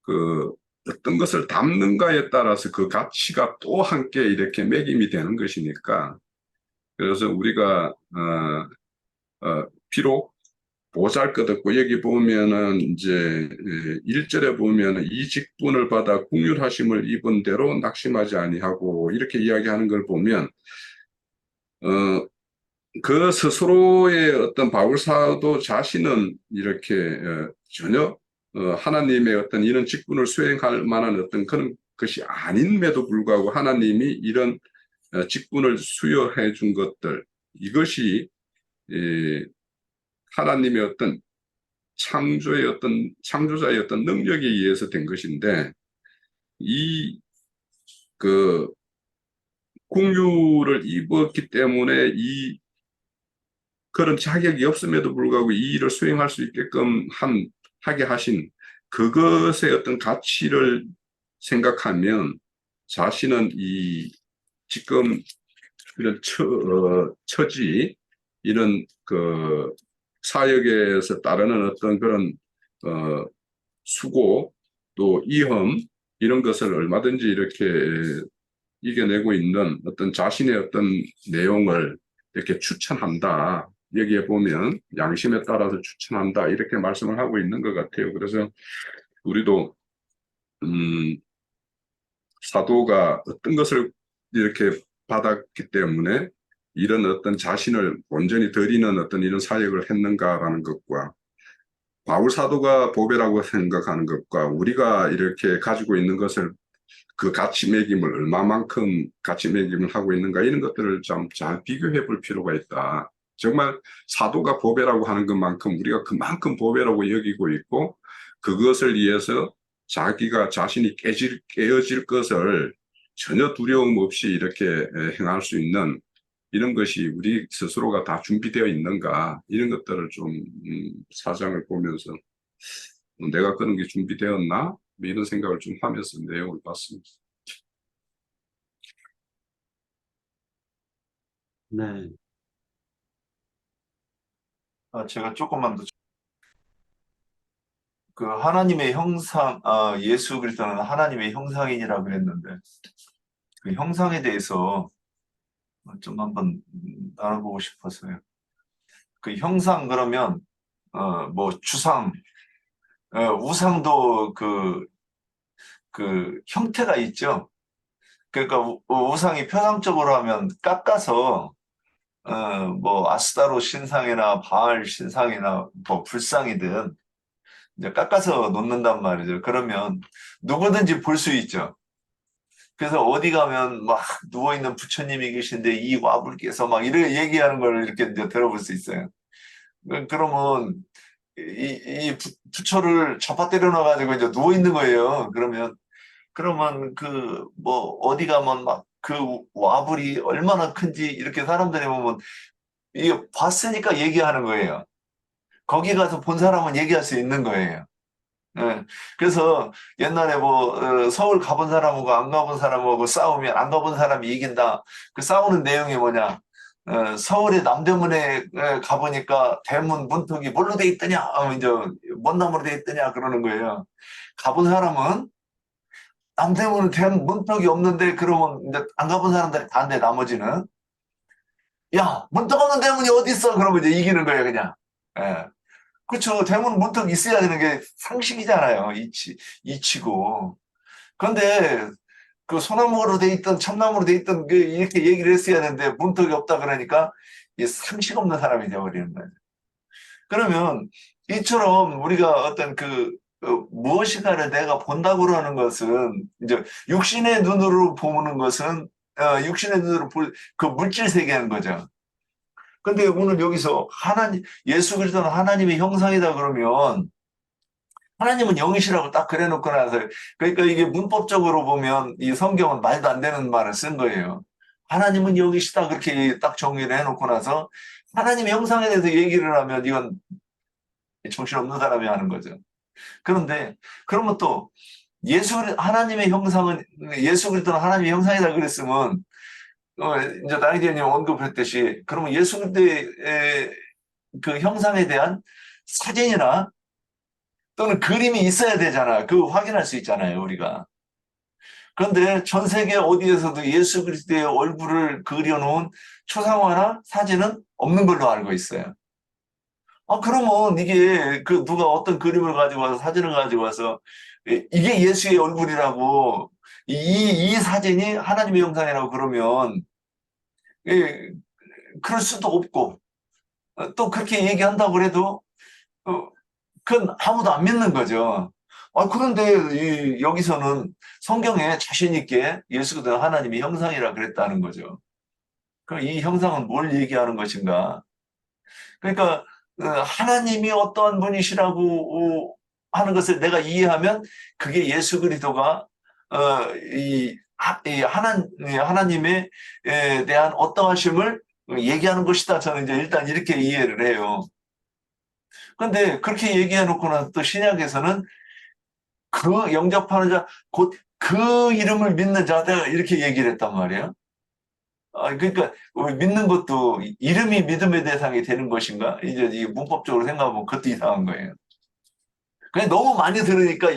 그 어떤 것을 담는가에 따라서 그 가치가 또 함께 이렇게 매김이 되는 것이니까 그래서 우리가 비록 보잘것없고 여기 보면은 이제 1절에 보면은 이 직분을 받아 긍휼하심을 입은 대로 낙심하지 아니하고 이렇게 이야기하는 걸 보면 그 스스로의 어떤 바울 사도 자신은 이렇게 전혀 하나님의 어떤 이런 직분을 수행할 만한 어떤 그런 것이 아님에도 불구하고 하나님이 이런 직분을 수여해 준 것들 이것이 하나님의 어떤 창조자의 어떤 능력에 의해서 된 것인데 그 긍휼을 입었기 때문에 그런 자격이 없음에도 불구하고 이 일을 수행할 수 있게끔 하게 하신 그것의 어떤 가치를 생각하면 자신은 지금 이런 처지 이런 그 사역에서 따르는 어떤 그런 수고 또 위험 이런 것을 얼마든지 이렇게 이겨내고 있는 어떤 자신의 어떤 내용을 이렇게 추천한다. 여기에 보면 양심에 따라서 추천한다. 이렇게 말씀을 하고 있는 것 같아요. 그래서 우리도 사도가 어떤 것을 이렇게 받았기 때문에 이런 어떤 자신을 온전히 드리는 어떤 이런 사역을 했는가라는 것과 바울 사도가 보배라고 생각하는 것과 우리가 이렇게 가지고 있는 것을 그 가치 매김을 얼마만큼 가치 매김을 하고 있는가 이런 것들을 좀 잘 비교해 볼 필요가 있다. 정말 사도가 보배라고 하는 것만큼 우리가 그만큼 보배라고 여기고 있고 그것을 위해서 자신이 깨어질 것을 전혀 두려움 없이 이렇게 행할 수 있는 이런 것이 우리 스스로가 다 준비되어 있는가 이런 것들을 좀 사장을 보면서 내가 그런 게 준비되었나 이런 생각을 좀 하면서 내용을 봤습니다.
네.
제가 조금만 더. 그 하나님의 형상, 예수 그리스도는 하나님의 형상이라고 그랬는데, 그 형상에 대해서 좀 한번 나눠보고 싶어서요. 그 형상 그러면, 뭐 주상, 우상도 그 형태가 있죠. 그러니까 우상이 표상적으로 하면 깎아서, 뭐 아스타로 신상이나 바알 신상이나 뭐 불상이든 이제 깎아서 놓는단 말이죠. 그러면 누구든지 볼 수 있죠. 그래서 어디 가면 막 누워있는 부처님이 계신데 이 와불께서 막 이렇게 얘기하는 걸 이렇게 이제 들어볼 수 있어요. 그러면 이 부처를 잡아 때려놔가지고 이제 누워있는 거예요. 그러면 그 뭐 어디 가면 막 그 와불이 얼마나 큰지 이렇게 사람들이 보면 이게 봤으니까 얘기하는 거예요. 거기 가서 본 사람은 얘기할 수 있는 거예요. 예. 그래서 옛날에 뭐 서울 가본 사람하고 안 가본 사람하고 싸우면 안 가본 사람이 이긴다. 그 싸우는 내용이 뭐냐? 서울의 남대문에 가보니까 대문 문턱이 뭘로 돼 있더냐? 이제 뭔 나무로 돼 있더냐? 그러는 거예요. 가본 사람은 남대문은 대문 문턱이 없는데 그러면 이제 안 가본 사람들이 반대 나머지는 야 문턱 없는 대문이 어디 있어? 그러면 이제 이기는 거예요 그냥. 예. 그렇죠. 대문 문턱 있어야 되는 게 상식이잖아요. 이치고. 그런데 그 소나무로 돼 있던 참나무로 돼 있던 게 이렇게 얘기를 했어야 되는데 문턱이 없다 그러니까 이게 상식 없는 사람이 되어버리는 거예요. 그러면 이처럼 우리가 어떤 무엇인가를 내가 본다고 하는 것은 이제 육신의 눈으로 보는 것은 육신의 눈으로 볼 그 물질 세계인 거죠. 근데 오늘 여기서 예수 그리스도는 하나님의 형상이다 그러면 하나님은 영이시라고 딱 그래놓고 나서 그러니까 이게 문법적으로 보면 이 성경은 말도 안 되는 말을 쓴 거예요. 하나님은 영이시다 그렇게 딱 정의를 해놓고 나서 하나님의 형상에 대해서 얘기를 하면 이건 정신없는 사람이 하는 거죠. 그런데 그러면 또 하나님의 형상은 예수 그리스도는 하나님의 형상이다 그랬으면 이제 나이디님 언급했듯이 그러면 예수 그리스도의 그 형상에 대한 사진이나 또는 그림이 있어야 되잖아. 확인할 수 있잖아요, 우리가. 그런데 전 세계 어디에서도 예수 그리스도의 얼굴을 그려놓은 초상화나 사진은 없는 걸로 알고 있어요. 그러면 이게 누가 어떤 그림을 가지고 와서 사진을 가지고 와서 이게 예수의 얼굴이라고 이 사진이 하나님의 형상이라고 그러면 그럴 수도 없고 또 그렇게 얘기한다고 해도 그건 아무도 안 믿는 거죠. 그런데 여기서는 성경에 자신 있게 예수 그리스도 하나님의 형상이라 그랬다는 거죠. 그럼 이 형상은 뭘 얘기하는 것인가? 그러니까 하나님이 어떠한 분이시라고 하는 것을 내가 이해하면 그게 예수 그리스도가 하나님에 대한 어떠하심을 얘기하는 것이다. 저는 이제 일단 이렇게 이해를 해요. 그런데 그렇게 얘기해 놓고 나서 또 신약에서는 영접하는 자, 곧 그 이름을 믿는 자들 이렇게 얘기를 했단 말이에요. 그러니까 믿는 것도 이름이 믿음의 대상이 되는 것인가? 이제 이 문법적으로 생각하면 그것도 이상한 거예요. 그냥 너무 많이 들으니까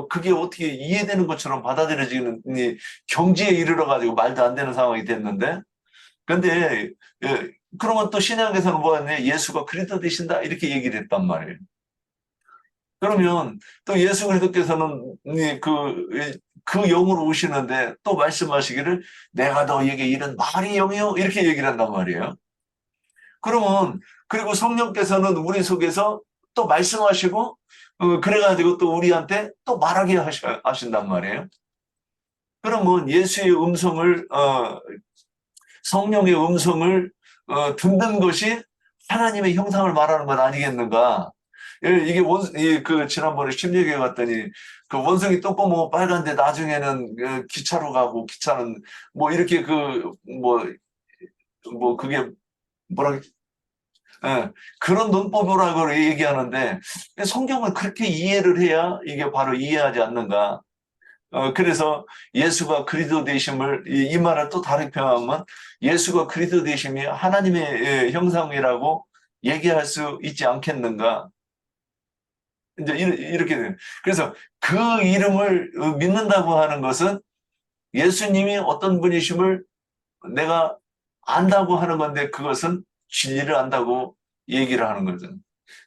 그게 어떻게 이해되는 것처럼 받아들여지는 경지에 이르러 가지고 말도 안 되는 상황이 됐는데, 근데 그러면 또 신약에서는 뭐였냐? 예수가 그리스도 되신다 이렇게 얘기를 했단 말이에요. 그러면 또 예수 그리스도께서는 그 영으로 오시는데 또 말씀하시기를 내가 너에게 이른 말이 영이요 이렇게 얘기를 한단 말이에요. 그러면 그리고 성령께서는 우리 속에서 또 말씀하시고 그래가지고 또 우리한테 또 말하게 하신단 말이에요. 그러면 예수의 음성을 성령의 음성을 듣는 것이 하나님의 형상을 말하는 것 아니겠는가? 이게 지난번에 심리교회 갔더니 그 원숭이 똥꼬 빨간데 나중에는 기차로 가고 기차는 뭐 이렇게 그게 뭐라 그런 논법이라고 얘기하는데 성경을 그렇게 이해를 해야 이게 바로 이해하지 않는가? 그래서 예수가 그리스도 되심을 이 말을 또 다르게 표현하면 예수가 그리스도 되심이 하나님의 형상이라고 얘기할 수 있지 않겠는가? 이제 이렇게 돼요. 그래서 그 이름을 믿는다고 하는 것은 예수님이 어떤 분이심을 내가 안다고 하는 건데 그것은 진리를 안다고 얘기를 하는 거죠.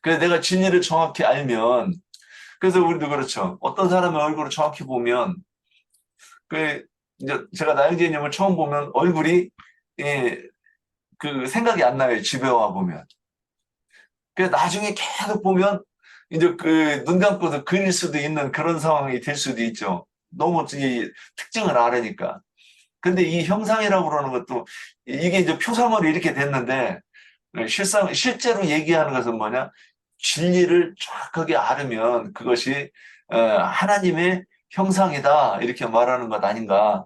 그래서 내가 진리를 정확히 알면 그래서 우리도 그렇죠. 어떤 사람의 얼굴을 정확히 보면 이제 제가 나영재님을 처음 보면 얼굴이 생각이 안 나요. 집에 와 보면. 그래서 나중에 계속 보면 이제 눈 감고도 그릴 수도 있는 그런 상황이 될 수도 있죠. 너무 이 특징을 알으니까. 근데 이 형상이라고 그러는 것도 이게 이제 표상으로 이렇게 됐는데 실제로 얘기하는 것은 뭐냐? 진리를 정확하게 알으면 그것이 하나님의 형상이다 이렇게 말하는 것 아닌가?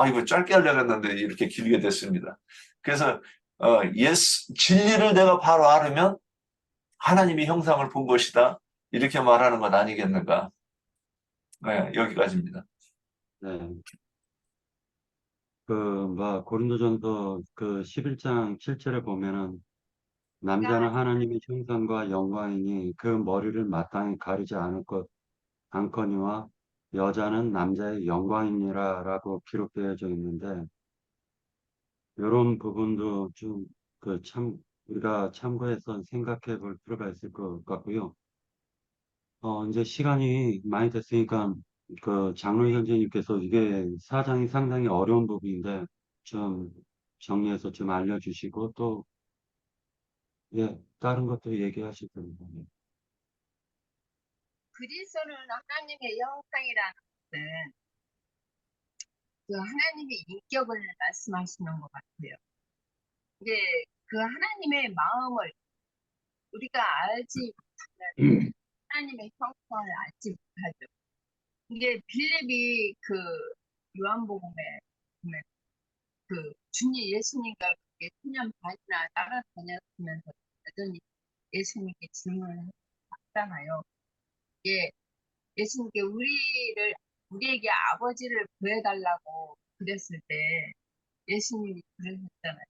이거 짧게 하려고 했는데 이렇게 길게 됐습니다. 그래서 진리를 내가 바로 알으면 하나님의 형상을 본 것이다 이렇게 말하는 것 아니겠는가? 네, 여기까지입니다.
네. 고린도전서 11장 7절에 보면은 남자는 하나님의 형상과 영광이니 그 머리를 마땅히 가리지 않거니와 여자는 남자의 영광이니라라고 기록되어져 있는데 이런 부분도 좀 우리가 참고해서 생각해 볼 필요가 있을 것 같고요. 이제 시간이 많이 됐으니까 장로희 선생님께서 이게 사장이 상당히 어려운 부분인데 좀 정리해서 좀 알려주시고 또 예, 다른 것도 얘기하실 겁니다. 예.
그리스도는 하나님의 형상이라는 것은 그 하나님의 인격을 말씀하시는 것 같아요. 이게 그 하나님의 마음을 우리가 알지 못하면 하나님의 형상을 알지 못하죠. 이게 빌립이 그 요한복음에 보면 그 주님 예수님과 그렇게 10년 반이나 따라다녔으면서 여전히 예수님께 질문을 했잖아요. 이게 예수님께 우리에게 아버지를 구해달라고 그랬을 때 예수님이 그러셨잖아요.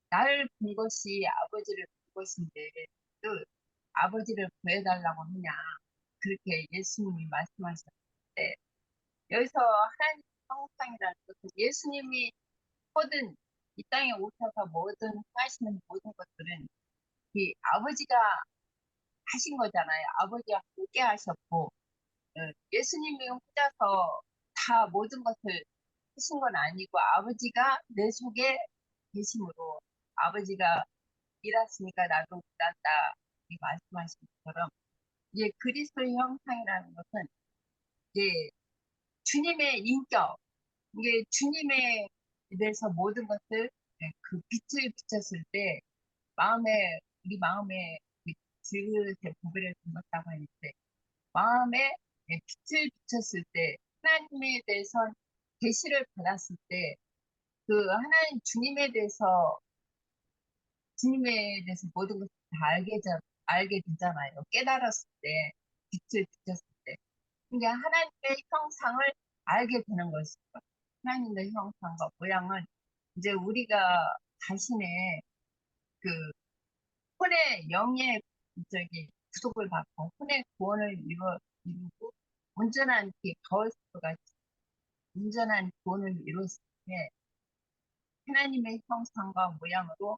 나를 본 것이 아버지를 본 것인데 또 아버지를 구해달라고 하냐. 그렇게 예수님이 말씀하셨는데 여기서 하나님의 형상이라는 것은 예수님이 모든 이 땅에 오셔서 모든 하시는 모든 것들은 이 아버지가 하신 거잖아요. 아버지와 함께 하셨고 예수님이 혼자서 다 모든 것을 하신 건 아니고 아버지가 내 속에 계심으로 아버지가 일하시니까 나도 일한다 이 말씀하신 것처럼 이제 그리스도의 형상이라는 것은 이제 주님의 인격 이게 주님에 대해서 모든 것을 그 빛을 비쳤을 때 우리 마음에 그 질그릇에 보배를 담았다고 하는데 마음에 빛을 비쳤을 때 하나님에 대해서 계시를 받았을 때 그 하나님 주님에 대해서 모든 것을 다 알게 되잖아요. 깨달았을 때 빛을 비쳤을 때 그러니까 하나님의 형상을 알게 되는 것이죠. 하나님의 형상과 모양은 이제 우리가 자신의 그 혼의 영의 구속을 받고 혼의 구원을 이루고 온전한 가오스가 온전한 구원을 이뤘을 때 하나님의 형상과 모양으로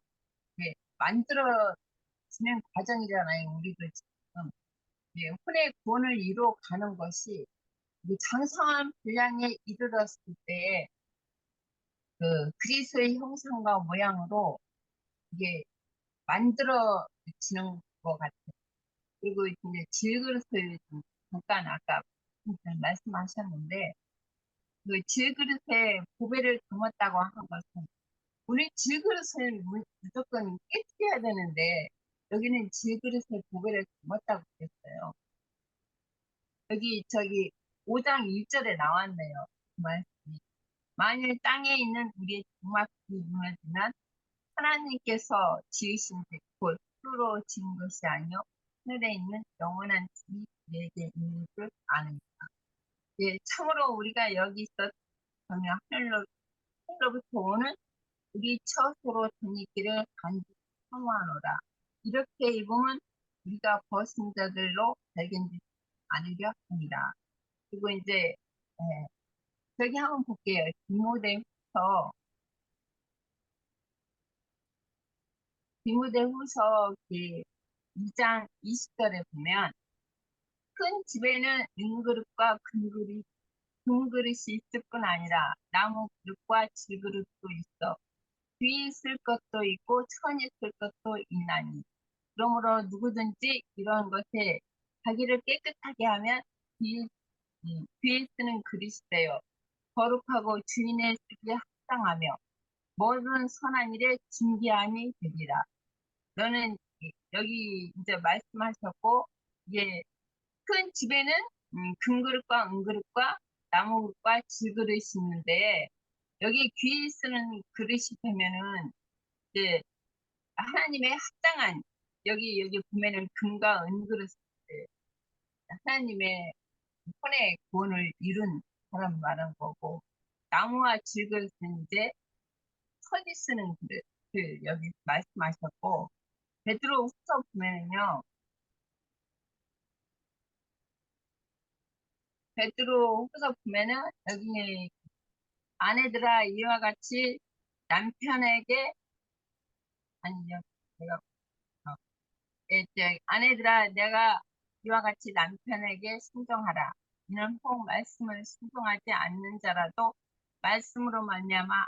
만들어지는 과정이잖아요. 우리도 지금 혼의 구원을 이루어 가는 것이 이 장성한 분량에 이르렀을 때 그 그리스도의 형상과 모양으로 이게 만들어지는 것 같아요. 그리고 이제 질그릇을 잠깐 아까 말씀하셨는데 그 질그릇에 보배를 담았다고 한 것은 우리 질그릇을 무조건 깨뜨려야 되는데 여기는 질그릇에 보배를 담았다고 그랬어요. 저기 5장 1절에 나왔네요. 그 말씀이. 만일 땅에 있는 우리의 장막이 무너지면 하나님께서 지으신 곧 흙으로 지은 것이 아니요 하늘에 있는 영원한 집이 우리에게 있는 줄 아느니라. 예, 참으로 우리가 여기 있어 보면 하늘로부터 오는 우리 처소로 다니기를 간절히 사모하노라. 이렇게 입으면 우리가 벗은 자들로 발견되지 않으려 합니다. 그리고 이제 저기 한번 볼게요. 디모데후서 2장 20절에 보면 큰 집에는 은그릇과 금그릇이 있을 뿐 아니라 나무 그릇과 질그릇도 있어 뒤에 있을 것도 있고 천에 있을 것도 있나니 그러므로 누구든지 이런 것에 자기를 깨끗하게 하면 뒤에 쓰는 그릇이 되어 거룩하고 주인의 쓰기에 합당하며 모든 선한 일에 준비함이 되리라. 너는 여기 이제 말씀하셨고 이게 큰 집에는 금그릇과 은그릇과 나무그릇과 질그릇이 있는데 여기 귀에 쓰는 그릇이 되면은 이제 하나님의 합당한 여기 보면은 금과 은그릇 하나님의 혼의 구원을 이룬 사람 말한 거고 나무와 질그릇은 이제 선이 쓰는 그릇 여기 말씀하셨고 베드로후서 보면은요 베드로후서 보면은 여기 아내들아 이와 같이 남편에게 아니요 내가 아내들아 내가 이와 같이 남편에게 순종하라. 이는 혹 말씀을 순종하지 않는 자라도 말씀으로 말미암아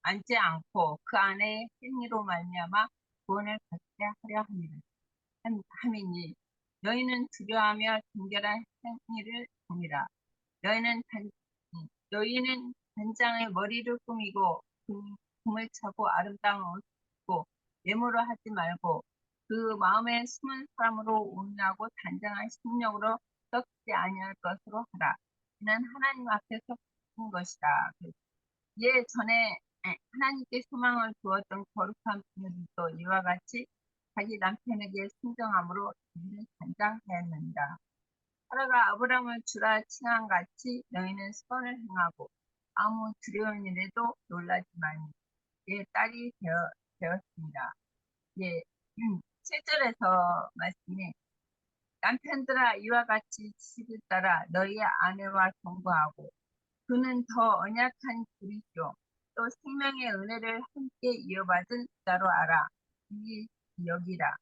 앉지 않고 그 안에 행위로 말미암아 구원을 받게 하려 함이니 너희는 두려워하며 정결한 행위를 범이라. 너희는 단장의 머리를 꾸미고 금을 차고 아름다운 옷을 입고 외모로 하지 말고 그 마음에 숨은 사람으로 온유하고 단장한 심령으로 썩지 아니할 것으로 하라. 이는 하나님 앞에서 큰 것이다. 예 전에 하나님께 소망을 두었던 거룩한 부녀들도 이와 같이 자기 남편에게 순종함으로 이를 단장하였느니라. 사라가 아브라함을 주라 칭한 같이 너희는 선을 행하고 아무 두려운 일에도 놀라지 말니 예 딸이 되었습니다. 예 7절에서 말씀이 남편들아 이와 같이 지식을 따라 너희의 아내와 동거하고 그는 더 언약한 그리스도 또 생명의 은혜를 함께 이어받은 자로 알아. 이 여기라.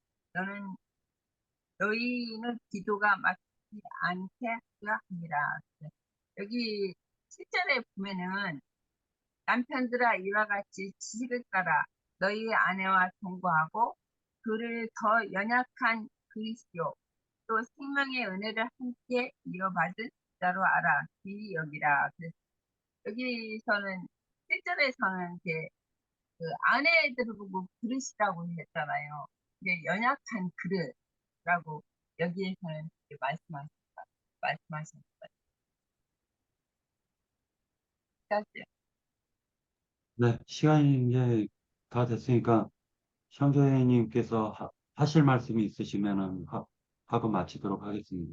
너희는 기도가 막히지 않게 하려 함이라. 여기 7절에 보면은 남편들아 이와 같이 지식을 따라 너희의 아내와 동거하고 그를 더 연약한 그리스도 또 생명의 은혜를 함께 이어받은 자로 알아. 이 여기라. 여기서는 1절에서는 이제 그 아내들을 보고 그릇이라고 했잖아요. 이게 연약한 그릇이라고 여기에서는 이렇게 말씀하신 거예요.
네, 시간이 이제 다 됐으니까 형제님께서 하실 말씀이 있으시면은 하고 마치도록 하겠습니다.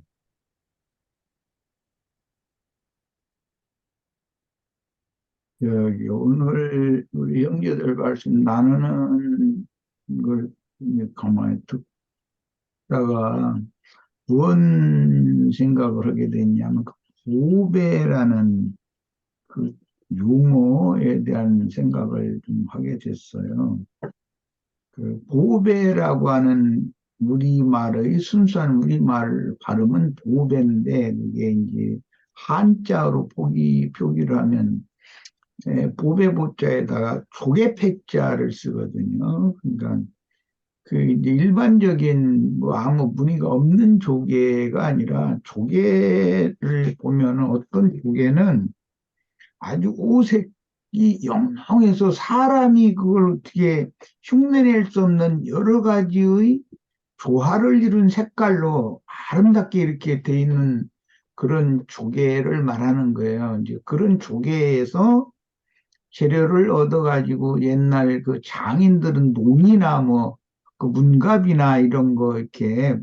여기 오늘 우리 형제들 말씀 나누는 걸 이제 가만히 듣다가 무슨 생각을 하게 됐냐면 그 보배라는 그 용어에 대한 생각을 좀 하게 됐어요. 그 보배라고 하는 우리말의 순수한 우리말 발음은 보배인데 이게 이제 한자로 표기를 하면 보배 보자에다가 조개패자를 쓰거든요. 그러니까 그 이제 일반적인 뭐 아무 무늬가 없는 조개가 아니라 조개를 보면은 어떤 조개는 아주 오색이 영롱해서 사람이 그걸 어떻게 흉내낼 수 없는 여러 가지의 조화를 이룬 색깔로 아름답게 이렇게 돼 있는 그런 조개를 말하는 거예요. 이제 그런 조개에서 재료를 얻어가지고 옛날 그 장인들은 농이나 뭐 그 문갑이나 이런 거 이렇게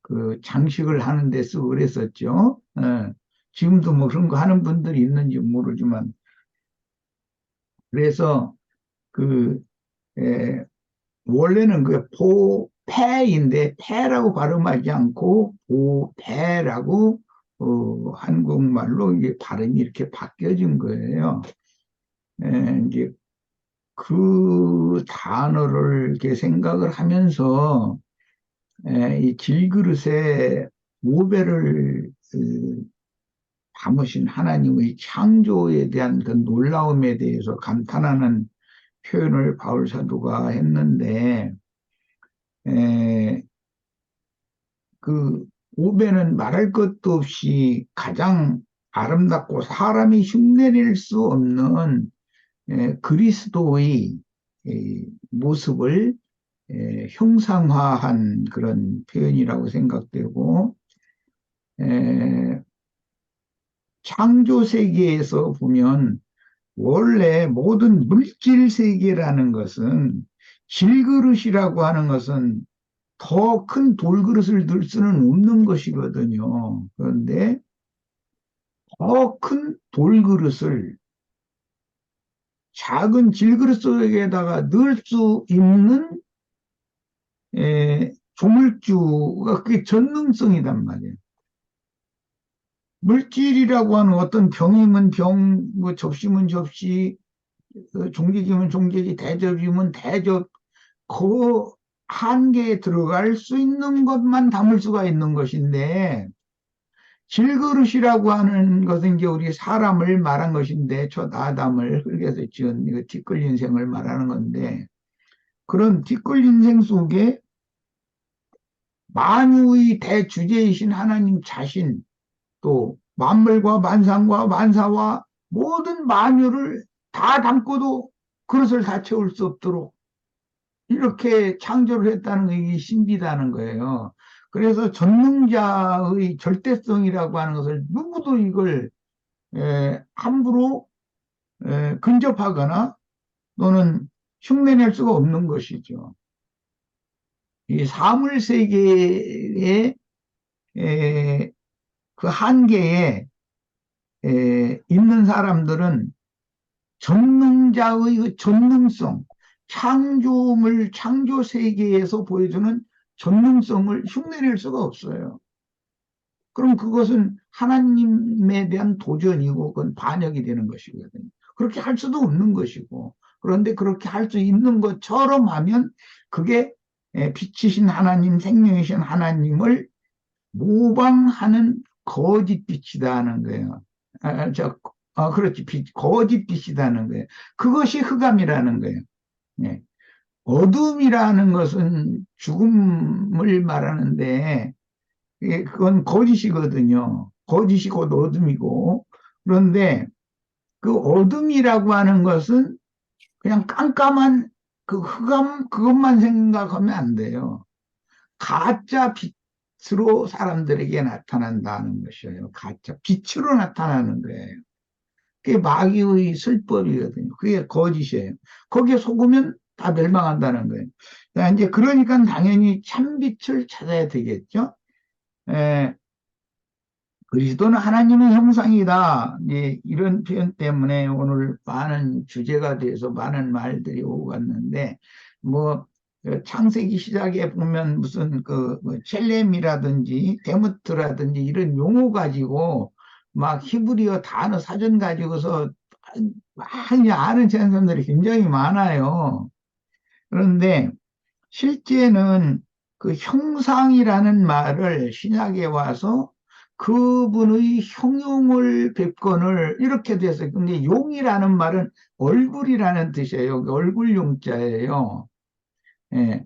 그 장식을 하는 데 쓰고 그랬었죠. 예. 지금도 뭐 그런 거 하는 분들이 있는지 모르지만 그래서 그 원래는 그 보패인데 패라고 발음하지 않고 보패라고 한국말로 이게 발음이 이렇게 바뀌어진 거예요. 이제 그 단어를 이렇게 생각을 하면서 이 질그릇에 모배를 담으신 하나님의 창조에 대한 그 놀라움에 대해서 감탄하는 표현을 바울 사도가 했는데 그 모배는 말할 것도 없이 가장 아름답고 사람이 흉내낼 수 없는 그리스도의 모습을 형상화한 그런 표현이라고 생각되고 창조 세계에서 보면 원래 모든 물질 세계라는 것은 질그릇이라고 하는 것은 더 큰 돌그릇을 들 수는 없는 것이거든요. 그런데 더 큰 돌그릇을 작은 질그릇 속에다가 넣을 수 있는 조물주가 그게 전능성이란 말이에요. 물질이라고 하는 어떤 병이면 병, 뭐 접시면 접시, 종객이면 종객이, 대접이면 대접, 그 한계에 들어갈 수 있는 것만 담을 수가 있는 것인데 질그릇이라고 하는 것은 이제 우리 사람을 말한 것인데 첫 아담을 흙에서 지은 이거 티끌 인생을 말하는 건데 그런 뒷글 인생 속에 만유의 대주제이신 하나님 자신, 또 만물과 만상과 만사와 모든 만유를 다 담고도 그릇을 다 채울 수 없도록 이렇게 창조를 했다는 게 이게 신비다는 거예요. 그래서 전능자의 절대성이라고 하는 것을 누구도 이걸 함부로 근접하거나 또는 흉내낼 수가 없는 것이죠. 이 사물 세계의 그 한계에 있는 사람들은 전능자의 그 전능성, 창조물, 창조 세계에서 보여주는 전능성을 흉내낼 수가 없어요. 그럼 그것은 하나님에 대한 도전이고 그건 반역이 되는 것이거든요. 그렇게 할 수도 없는 것이고, 그런데 그렇게 할 수 있는 것처럼 하면 그게 빛이신 하나님, 생명이신 하나님을 모방하는 거짓 빛이다는 거예요. 그렇지. 거짓 빛이다는 거예요. 그것이 흑암이라는 거예요. 예. 어둠이라는 것은 죽음을 말하는데, 그건 거짓이거든요. 거짓이 곧 어둠이고. 그런데 그 어둠이라고 하는 것은 그냥 깜깜한 그 흑암, 그것만 생각하면 안 돼요. 가짜 빛으로 사람들에게 나타난다는 것이에요. 가짜 빛으로 나타나는 거예요. 그게 마귀의 술법이거든요. 그게 거짓이에요. 거기에 속으면 다 멸망한다는 거예요. 자, 이제 그러니까 당연히 참빛을 찾아야 되겠죠. 그리스도는 하나님의 형상이다. 이런 표현 때문에 오늘 많은 주제가 돼서 많은 말들이 오고 갔는데, 뭐, 창세기 시작에 보면 무슨 첼렘이라든지 데무트라든지 이런 용어 가지고 막 히브리어 단어 사전 가지고서 많이 아는 사람들이 굉장히 많아요. 그런데 실제는 그 형상이라는 말을 신약에 와서 그분의 형용을 뵙건을 이렇게 돼서, 근데 용이라는 말은 얼굴이라는 뜻이에요. 얼굴 용자예요. 예.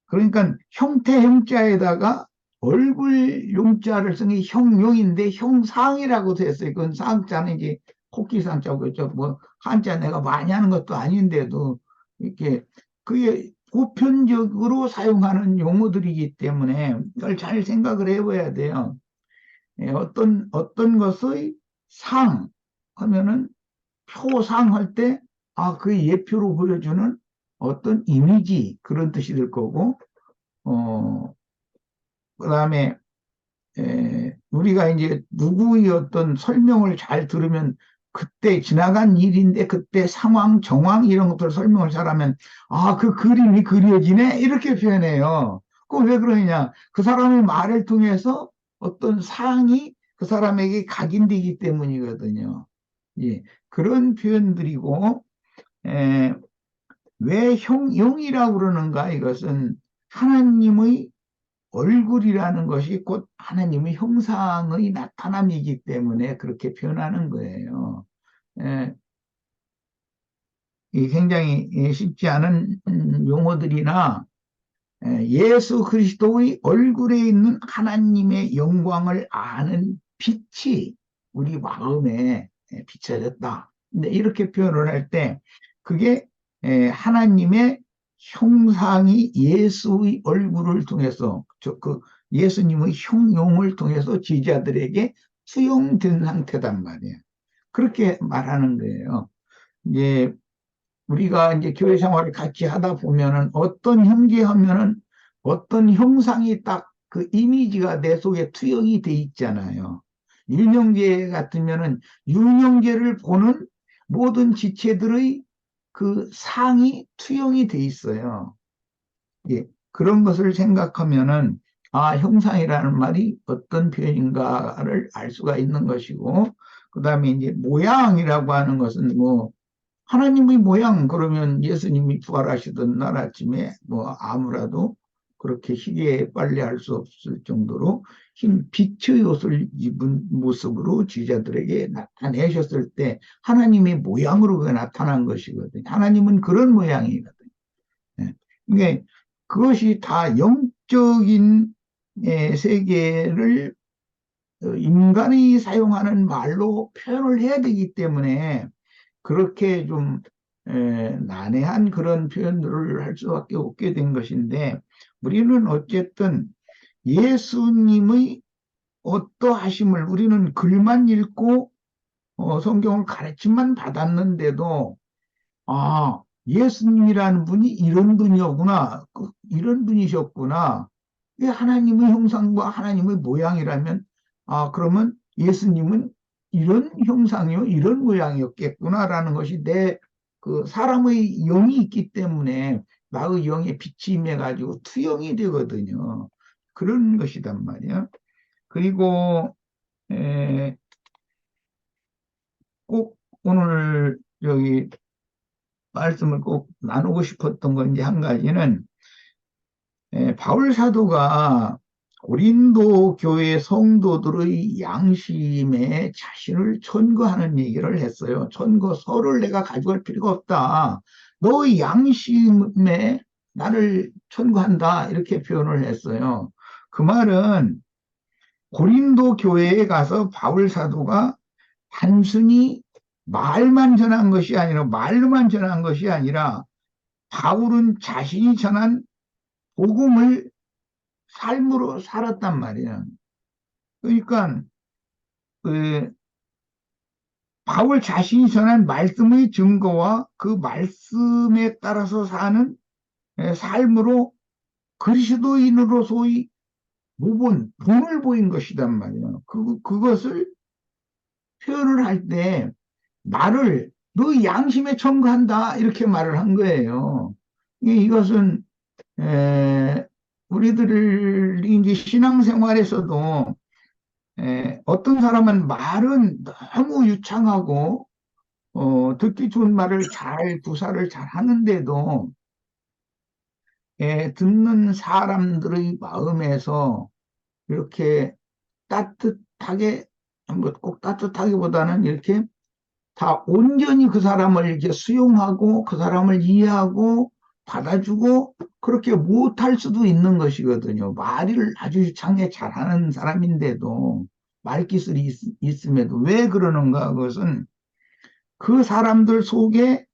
그러니까 형태 형자에다가 얼굴 용자를 쓴 게 형용인데 형상이라고 됐어요. 그건 상자는 이제 코끼상자고 뭐 한자 내가 많이 하는 것도 아닌데도 이렇게 그게 보편적으로 사용하는 용어들이기 때문에 그걸 잘 생각을 해봐야 돼요. 어떤 것의 상 하면은 표상할 때, 그 예표로 보여주는 어떤 이미지, 그런 뜻이 될 거고, 그 다음에, 우리가 이제 누구의 어떤 설명을 잘 들으면 그때 지나간 일인데 그때 상황, 정황 이런 것들 설명을 잘하면, 그 그림이 그려지네? 이렇게 표현해요. 그거 왜 그러느냐? 그 사람의 말을 통해서 어떤 사항이 그 사람에게 각인되기 때문이거든요. 예, 그런 표현들이고, 왜 용이라고 그러는가? 이것은 하나님의 얼굴이라는 것이 곧 하나님의 형상의 나타남이기 때문에 그렇게 표현하는 거예요. 이 굉장히 쉽지 않은 용어들이나 예수 그리스도의 얼굴에 있는 하나님의 영광을 아는 빛이 우리 마음에 비춰졌다. 근데 이렇게 표현을 할 때 그게 하나님의 형상이 예수의 얼굴을 통해서 그 예수님의 형용을 통해서 제자들에게 수용된 상태단 말이에요. 그렇게 말하는 거예요. 이제 우리가 이제 교회 생활을 같이 하다 보면은 어떤 형제 하면은 어떤 형상이 딱 그 이미지가 내 속에 투영이 돼 있잖아요. 윤형제 같으면은 윤형제를 보는 모든 지체들의 그 상이 투영이 돼 있어요. 예, 그런 것을 생각하면은 형상이라는 말이 어떤 표현인가를 알 수가 있는 것이고, 그 다음에 이제 모양이라고 하는 것은 뭐 하나님의 모양, 그러면 예수님이 부활하시던 날 아침에 뭐 아무라도 그렇게 희게 빨래할 수 없을 정도로 흰 빛의 옷을 입은 모습으로 제자들에게 나타내셨을 때 하나님의 모양으로 나타난 것이거든요. 하나님은 그런 모양이거든요. 예. 이게 그것이 다 영적인 세계를 인간이 사용하는 말로 표현을 해야 되기 때문에 그렇게 좀 난해한 그런 표현들을 할 수밖에 없게 된 것인데, 우리는 어쨌든 예수님의 어떠하심을 우리는 글만 읽고 성경을 가르침만 받았는데도, 아, 예수님이라는 분이 이런 분이었구나, 이런 분이셨구나. 이게 하나님의 형상과 하나님의 모양이라면, 아, 그러면 예수님은 이런 형상이요, 이런 모양이었겠구나라는 것이 내 그 사람의 영이 있기 때문에 나의 영에 빛이 임해가지고 투영이 되거든요. 그런 것이단 말이야. 그리고 에, 꼭 오늘 여기 말씀을 꼭 나누고 싶었던 건 이제 한 가지는, 바울 사도가 고린도 교회 성도들의 양심에 자신을 천거하는 얘기를 했어요. 천거서를 내가 가져갈 필요가 없다. 너의 양심에 나를 천거한다. 이렇게 표현을 했어요. 그 말은 고린도 교회에 가서 바울 사도가 단순히 말만 전한 것이 아니라, 말로만 전한 것이 아니라, 바울은 자신이 전한 복음을 삶으로 살았단 말이야. 그러니까 그 바울 자신이 전한 말씀의 증거와 그 말씀에 따라서 사는 삶으로 그리스도인으로서의 본을 보인 것이단 말이야. 그것을 표현을 할 때 나를 너 양심에 청구한다 이렇게 말을 한 거예요. 이것은 우리들이 이제 신앙생활에서도 어떤 사람은 말은 너무 유창하고 듣기 좋은 말을 잘 구사를 잘 하는데도 듣는 사람들의 마음에서 이렇게 따뜻하게, 뭐 꼭 따뜻하기보다는 이렇게 다 온전히 그 사람을 이렇게 수용하고 그 사람을 이해하고 받아주고 그렇게 못할 수도 있는 것이거든요. 말을 아주 유창하게 잘하는 사람인데도, 말기술이 있음에도. 왜 그러는가? 그것은 그 사람들 속에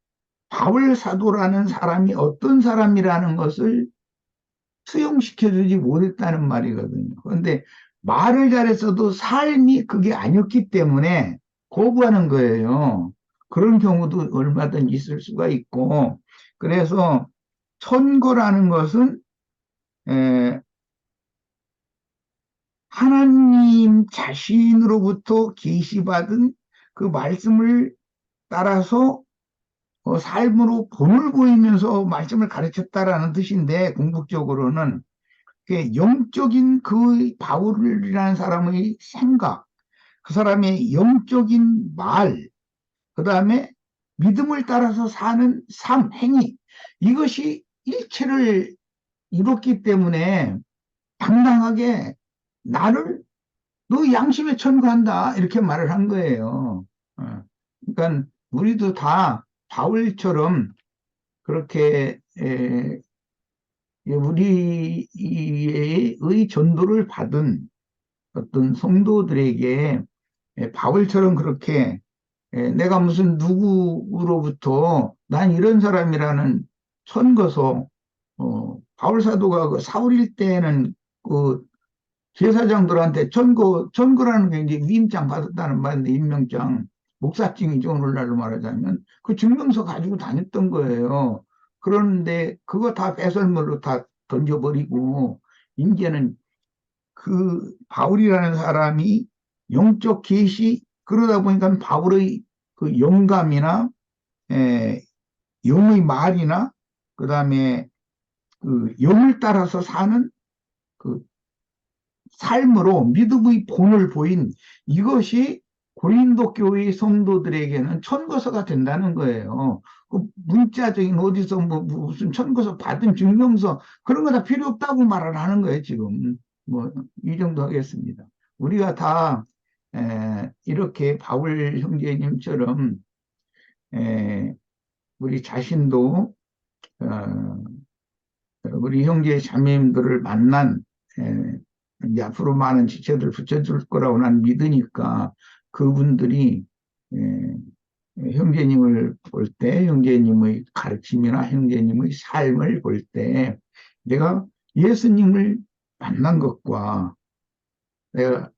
바울 사도라는 사람이 어떤 사람이라는 것을 수용시켜주지 못했다는 말이거든요. 그런데 말을 잘했어도 삶이 그게 아니었기 때문에 거부하는 거예요. 그런 경우도 얼마든지 있을 수가 있고, 그래서 천거라는 것은 하나님 자신으로부터 계시받은 그 말씀을 따라서 삶으로 본을 보이면서 말씀을 가르쳤다라는 뜻인데, 궁극적으로는 영적인 그 바울이라는 사람의 생각, 그 사람의 영적인 말, 그 다음에 믿음을 따라서 사는 삶, 행위, 이것이 일체를 이뤘기 때문에 당당하게 나를 너 양심에 천거한다 이렇게 말을 한 거예요. 그러니까 우리도 다 바울처럼 그렇게 우리의 전도를 받은 어떤 성도들에게 바울처럼 그렇게 내가 무슨 누구로부터 난 이런 사람이라는 선거서, 바울 사도가 그 사울일 때는 그 제사장들한테 천거라는 게 이제 위임장 받았다는 말인데, 임명장, 목사증이죠, 오늘날로 말하자면. 그 증명서 가지고 다녔던 거예요. 그런데 그거 다 배설물로 다 던져버리고, 이제는 그 바울이라는 사람이 영적 계시, 그러다 보니까 바울의 그 영감이나 영의 말이나 그다음에 그 영을 따라서 사는 그 삶으로 믿음의 본을 보인 이것이 고린도 교회의 성도들에게는 천거서가 된다는 거예요. 그 문자적인 어디서 뭐 무슨 천거서 받은 증명서 그런 거 다 필요 없다고 말을 하는 거예요, 지금. 뭐 이 정도 하겠습니다. 우리가 다 이렇게 바울 형제님처럼 우리 자신도 우리 형제 자매님들을 만난 이제 앞으로 많은 지체들 붙여줄 거라고 난 믿으니까 그분들이 형제님을 볼 때, 형제님의 가르침이나 형제님의 삶을 볼 때 내가 예수님을 만난 것과 내가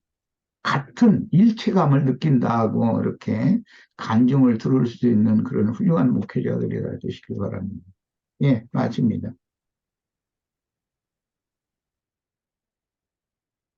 같은 일체감을 느낀다고 이렇게 간증을 들을 수 있는 그런 훌륭한 목회자들이 되시길 바랍니다. 예, 마칩니다.